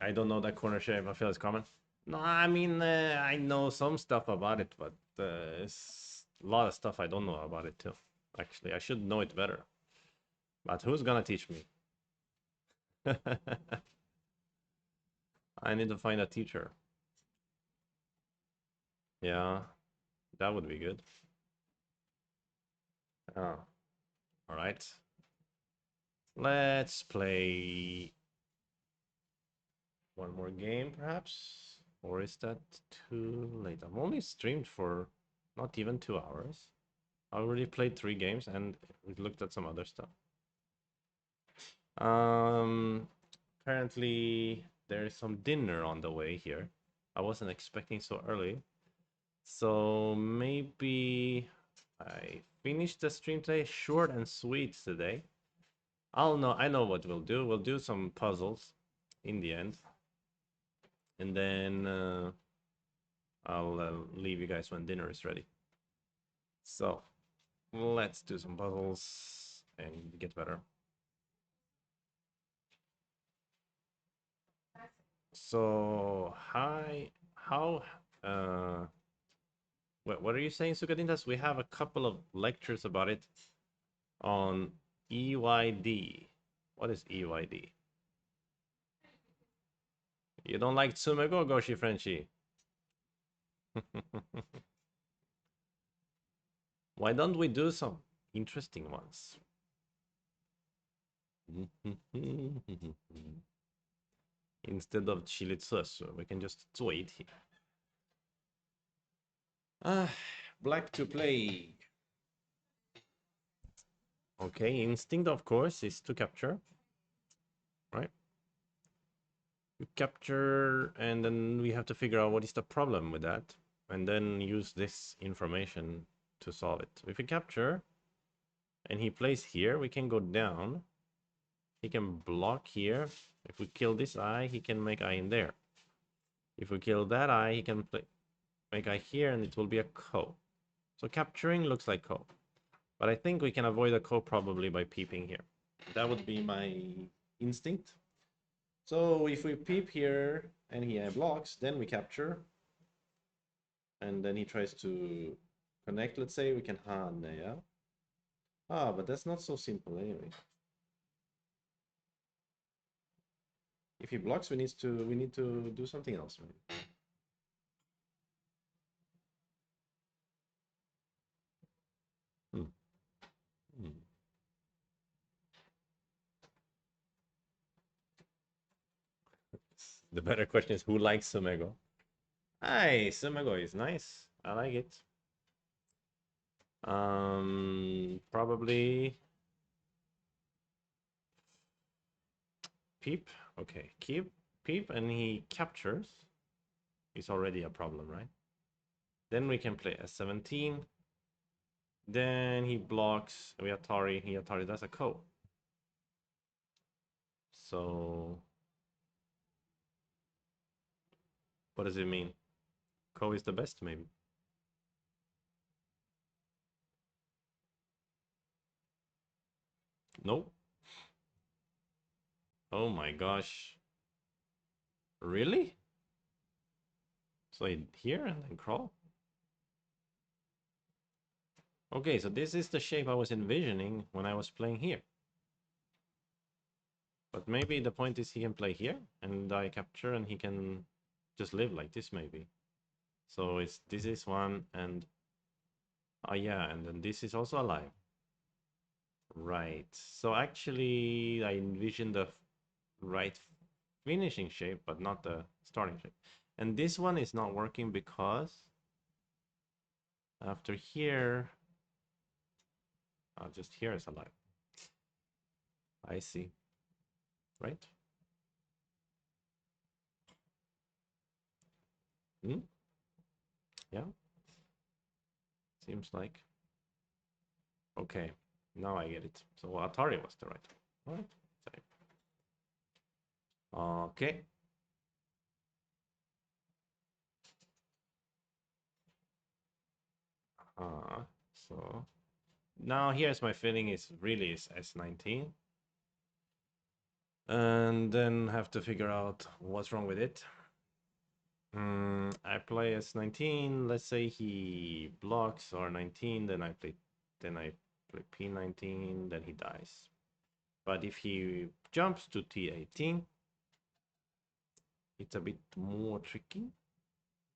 I don't know that corner shape. I feel it's common. No, I mean, I know some stuff about it, but it's a lot of stuff I don't know about it too. Actually, I should know it better. But who's gonna teach me? I need to find a teacher. Yeah, that would be good. Oh, all right. Let's play one more game, perhaps? Or is that too late? I'm only streamed for not even 2 hours. I already played 3 games and we looked at some other stuff. Um, Apparently there is some dinner on the way here. I wasn't expecting so early. So maybe I finished the stream today, short and sweet today. I know what we'll do. We'll do some puzzles in the end. And then I'll leave you guys when dinner is ready. So let's do some puzzles and get better. So hi, how what are you saying, Sukatintas? We have a couple of lectures about it on EYD. What is EYD? You don't like Tsumego, Goshi Frenchie? Why don't we do some interesting ones? Instead of chili tsusu, we can just 做一题. Black to play. Okay, instinct, of course, is to capture, right? You capture, and then we have to figure out what is the problem with that, and then use this information to solve it. So if we capture, and he plays here, we can go down. He can block here. If we kill this eye, he can make eye in there. If we kill that eye, he can make eye here, and it will be a ko. So capturing looks like ko. But I think we can avoid a ko probably by peeping here. That would be my instinct. So if we peep here and he blocks, then we capture. And then he tries to connect, let's say, we can yeah. But that's not so simple anyway. If he blocks, we need to do something else, right? Hmm. Hmm. The better question is who likes Sumego? Hi, Sumego is nice. I like it. Probably peep. Okay, keep peep, and he captures. It's already a problem, right? Then we can play S17. Then he blocks. We Atari. He Atari does a ko. So what does it mean? Ko is the best, maybe. Nope. Oh my gosh. Really? So here and then crawl? Okay, so this is the shape I was envisioning when I was playing here. But maybe the point is he can play here and I capture and he can just live like this maybe. So it's this is one and yeah, and then this is also alive. Right. So actually I envisioned the right finishing shape, but not the starting shape. And this one is not working because after here, just here is alive. I see. Right? Hmm? Yeah, seems like. Okay, now I get it. So Atari was the right one. All right. Okay. So now here's my feeling is really is S19. And then have to figure out what's wrong with it. I play S19. Let's say he blocks R19, then I play P19, then he dies. But if he jumps to T18, it's a bit more tricky, you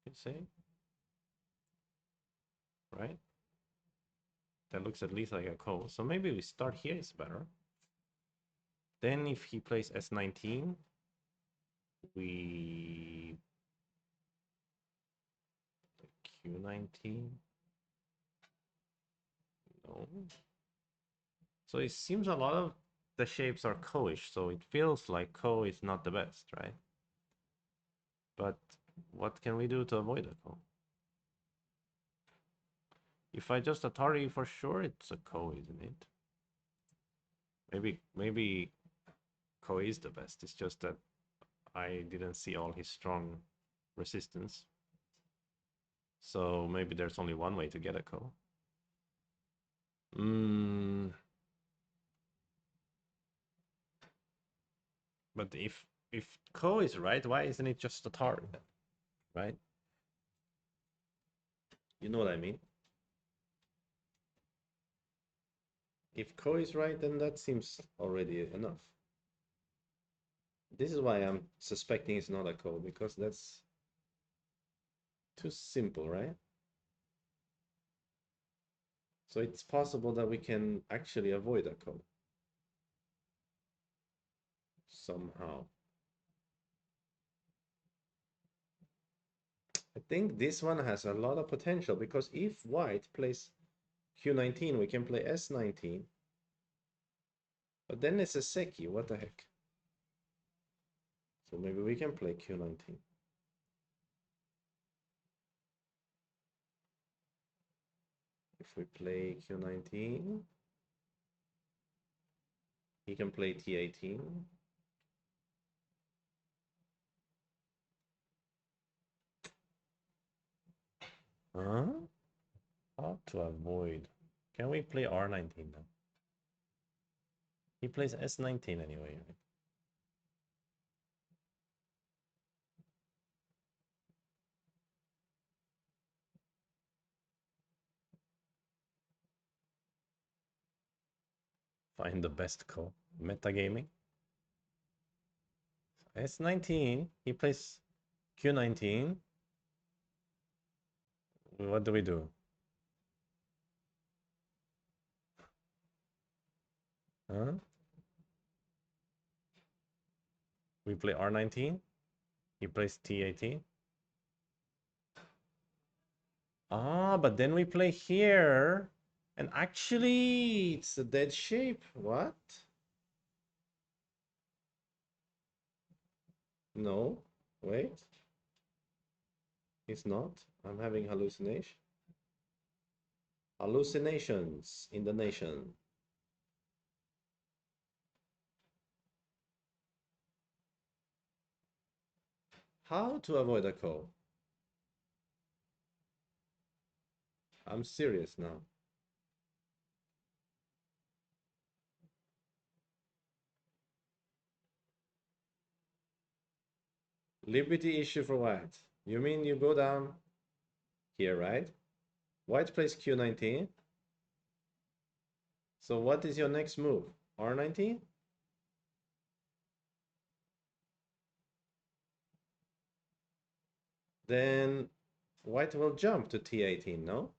could say. Right? That looks at least like a ko. So maybe we start here is better. Then if he plays S19, we Q19. No. So it seems a lot of the shapes are ko-ish, so it feels like ko is not the best, right? But what can we do to avoid a ko? If I just Atari for sure, it's a ko, isn't it? Maybe ko is the best. It's just that I didn't see all his strong resistance. So maybe there's only one way to get a ko. But if ko is right, why isn't it just Atari then? Right? You know what I mean? If ko is right, then that seems already enough. This is why I'm suspecting it's not a ko, because that's too simple, right? So it's possible that we can actually avoid a ko somehow. I think this one has a lot of potential because if white plays Q19, we can play S19. But then it's a Seki, what the heck? So maybe we can play Q19. If we play Q19, he can play T18. Huh? How to avoid? Can we play R19 then? He plays S19 anyway, right? Find the best call. Metagaming. S19. He plays Q19. What do we do? Huh? We play R19. He plays T18. Ah, but then we play here. And actually, it's a dead shape. What? No, wait, it's not. I'm having hallucinations in the nation. How to avoid a call? I'm serious now. Liberty issue for white. You mean you go down here, right? White plays Q19. So what is your next move? R19? Then white will jump to T18, no?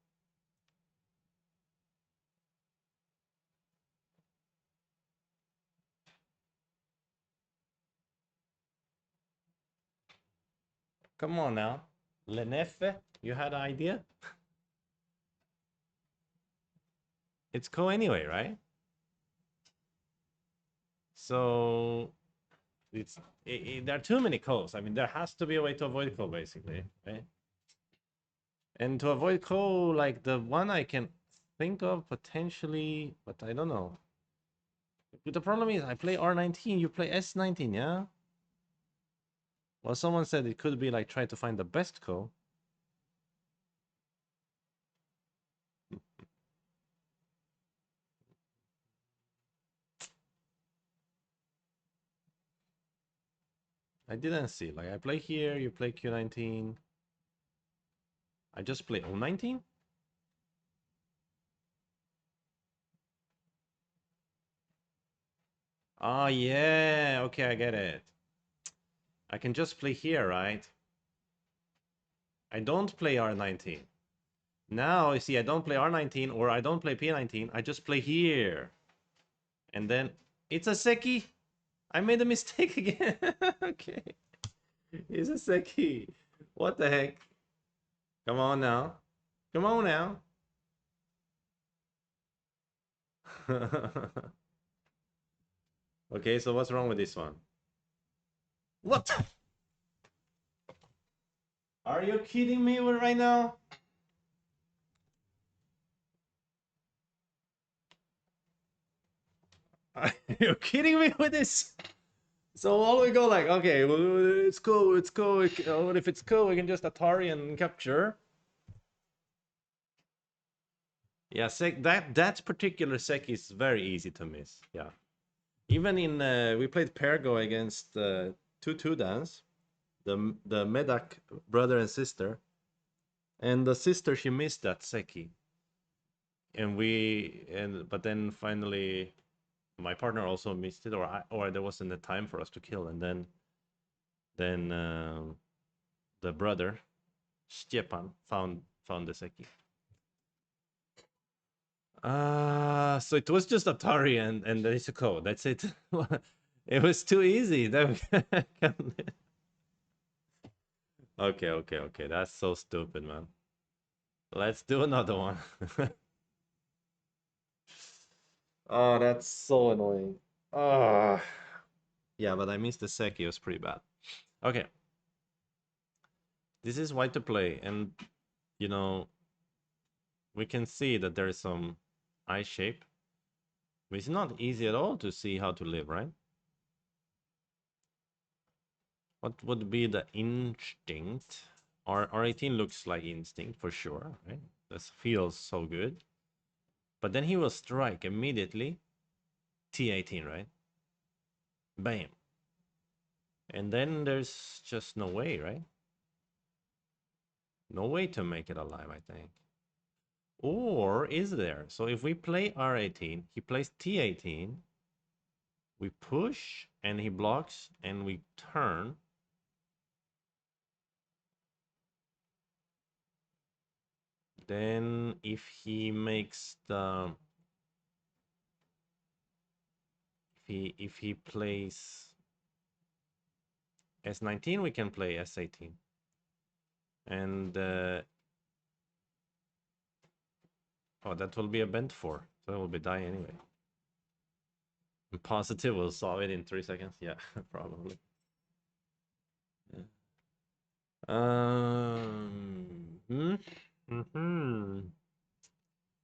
Come on now. Leneffe, you had an idea? It's Ko anyway, right? So there are too many Kos. I mean, there has to be a way to avoid Ko, basically, right? And to avoid Ko, like the one I can think of potentially, but I don't know. The problem is I play R19, you play S19, yeah? Well, someone said it could be like try to find the best Ko. I didn't see. Like I play here, you play Q19. I just play O19? Oh yeah, okay, I get it. I can just play here, right? I don't play R19. Now, you see, I don't play R19 or I don't play P19. I just play here. And then it's a Seki. I made a mistake again. Okay. It's a Seki. What the heck? Come on now. Come on now. Okay, so what's wrong with this one? What? Are you kidding me right now? Are you kidding me with this? So all we go like, okay, well, it's cool, it's cool. If it's cool, we can just Atari and capture. Yeah, that particular sec is very easy to miss. Yeah, even in we played Pergo against two dance, the Medak brother and sister, and the sister she missed that seki, but then finally my partner also missed it, or there wasn't the time for us to kill, and then the brother Stepan found the seki. So it was just Atari and Isako. That's it. It was too easy. Okay. That's so stupid, man. Let's do another one. Oh, that's so annoying. Oh, yeah, but I missed the sec. It was pretty bad. Okay, this is white to play, and you know we can see that there is some eye shape. But it's not easy at all to see how to live, right? What would be the instinct? R18 looks like instinct for sure, right? This feels so good. But then he will strike immediately. T18, right? Bam. And then there's just no way, right? No way to make it alive, I think. Or is there? So if we play R18, he plays T18, we push and he blocks and we turn. Then if he makes the if he plays S19, we can play S18. And oh, that will be a bent 4. So it will be die anyway. And positive will solve it in 3 seconds. Yeah, probably. Mm-hmm.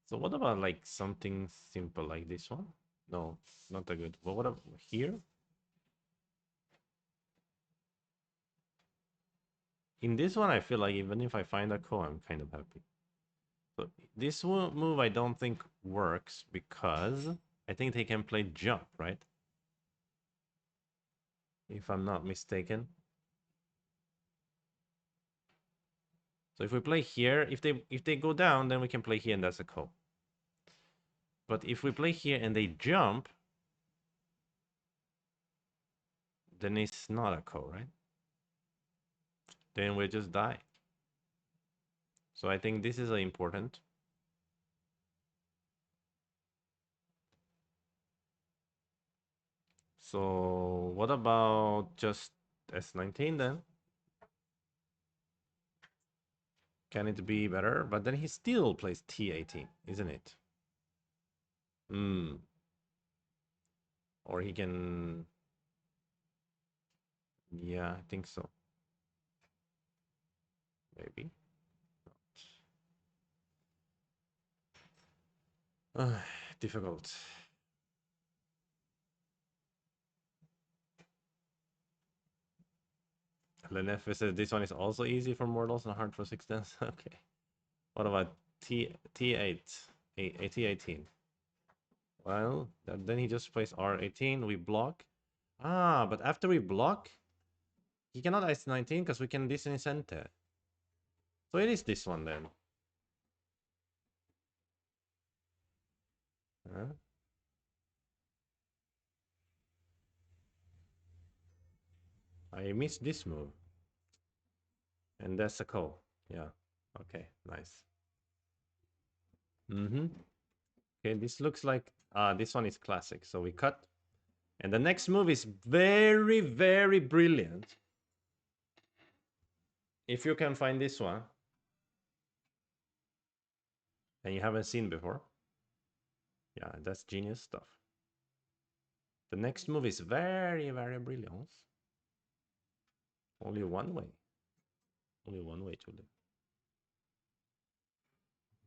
So what about like something simple like this one? No, not that good. But what about here? In this one, I feel like even if I find a ko, I'm kind of happy. So this move I don't think works because I think they can play jump, right? If I'm not mistaken. So if we play here, if they go down, then we can play here and that's a ko. But if we play here and they jump, then it's not a ko, right? Then we just die. So I think this is important. So what about just S19 then? Can it be better? But then he still plays T18, isn't it? Hmm. Or he can... Yeah, I think so. Maybe. Difficult. Lenef says this one is also easy for mortals and hard for 610s. Okay. What about T8? T18. Well, then he just plays R18. We block. Ah, but after we block, he cannot S19 because we can disincente. So it is this one then. Huh? I missed this move. And that's a call. Yeah. Okay, nice. Mm-hmm. Okay, this looks like this one is classic. So we cut. And the next move is very, very brilliant. If you can find this one and you haven't seen before. Yeah, that's genius stuff. The next move is very, very brilliant. Only one way. Only one way to live.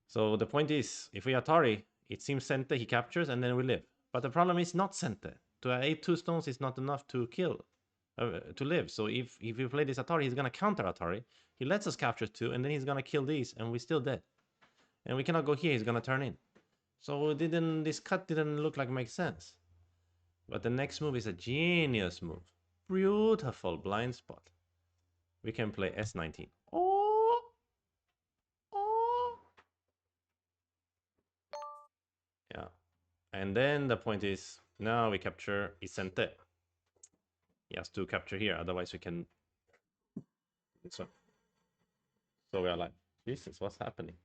So the point is, if we Atari, it seems Sente, he captures, and then we live. But the problem is not Sente. To have 2 stones is not enough to kill, to live. So if we play this Atari, he's gonna counter Atari. He lets us capture 2, and then he's gonna kill these, and we're still dead. And we cannot go here, he's gonna turn in. So this cut didn't look like make sense. But the next move is a genius move. Beautiful blind spot. We can play S19. Oh, oh. Yeah. And then the point is, now we capture Isente. He has to capture here, otherwise we can... So we are like, Jesus, what's happening?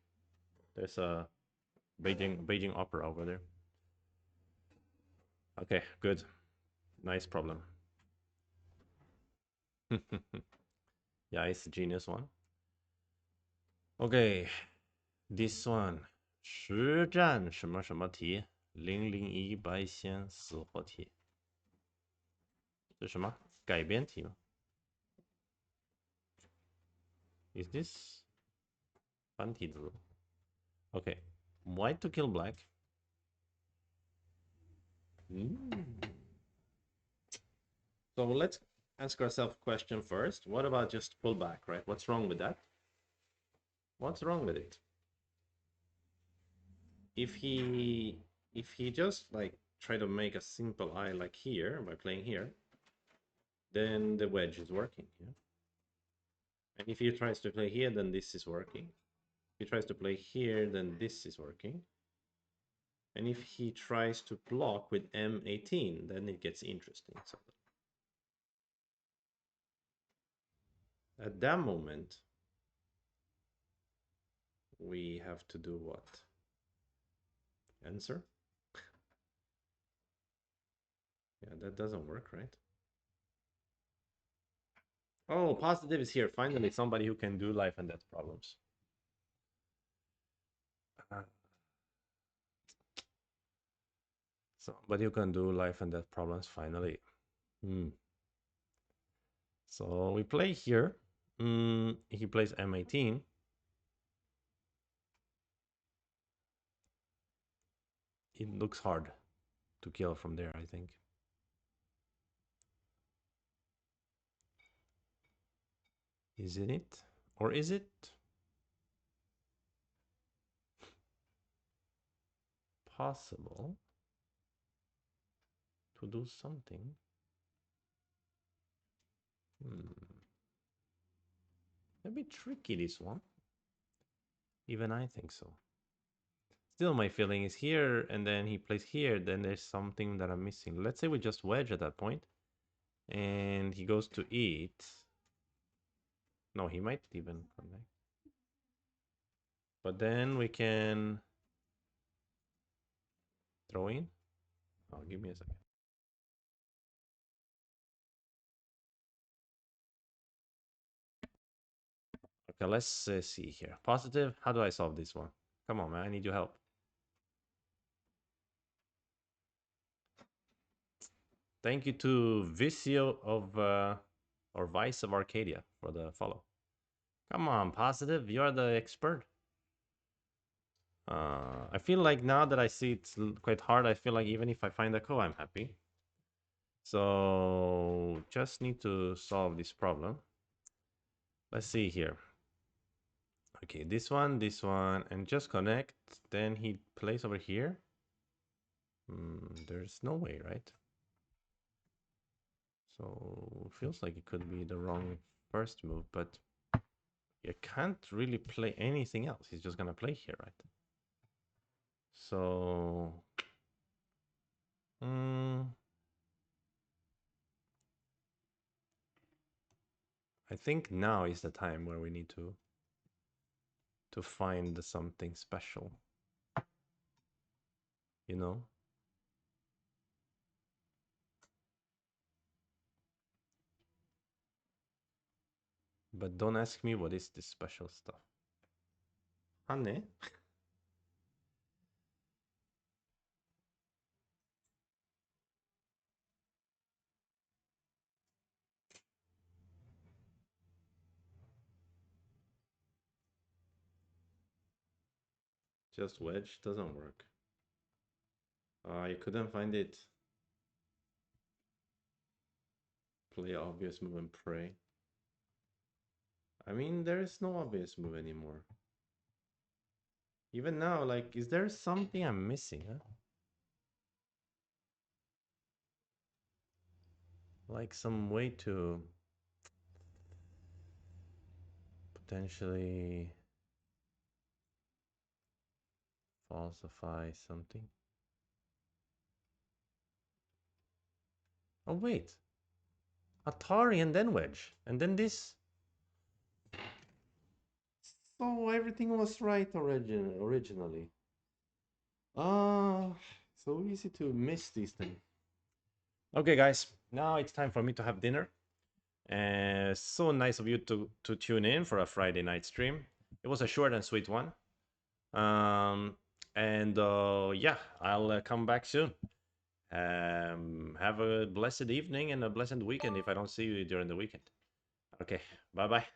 There's a Beijing opera over there. Okay, good. Nice problem. Yeah, it's a genius one. Okay, this one. 实战什么什么题001白仙死活题。这是什么？改编题吗？ Is this 繁体字 Okay. White to kill black. So let's ask ourselves a question first. What about just pull back, right? What's wrong with that? What's wrong with it? If he just like try to make a simple eye like here by playing here, then the wedge is working. Yeah? And if he tries to play here, then this is working. If he tries to play here, then this is working. And if he tries to block with M18, then it gets interesting. So at that moment, we have to do what? Answer? Yeah, that doesn't work, right? Oh, positive is here. Finally, somebody who can do life and death problems. Somebody who can do life and death problems, finally. So we play here. He plays M18. It looks hard to kill from there, I think. Isn't it? Or is it possible to do something? Hmm. A bit tricky, this one. Even I think so. Still, my feeling is here, and then he plays here, then there's something that I'm missing. Let's say we just wedge at that point, and he goes to eat. No, he might even connect. But then we can throw in. Oh, give me a second. Okay, let's see here. Positive. How do I solve this one? Come on, man. I need your help. Thank you to Vicio of or Vice of Arcadia for the follow. Come on, positive. You're the expert. I feel like now that I see it's quite hard, I feel like even if I find a co, I'm happy. So just need to solve this problem. Let's see here. Okay, this one, and just connect. Then he plays over here. There's no way, right? So feels like it could be the wrong first move, but you can't really play anything else. He's just gonna play here, right? So, I think now is the time where we need to find something special, you know? But don't ask me what is this special stuff. Honey? Just wedge doesn't work. I couldn't find it. Play obvious move and pray. I mean, there is no obvious move anymore. Even now, like, is there something I'm missing, huh? Like some way to potentially falsify something. Oh, wait. Atari and then wedge. And then this. So everything was right originally. Ah, so easy to miss these things. Okay, guys, now it's time for me to have dinner. So nice of you to tune in for a Friday night stream. It was a short and sweet one. Um, and yeah, I'll come back soon. Have a blessed evening and a blessed weekend if I don't see you during the weekend. Okay, bye bye.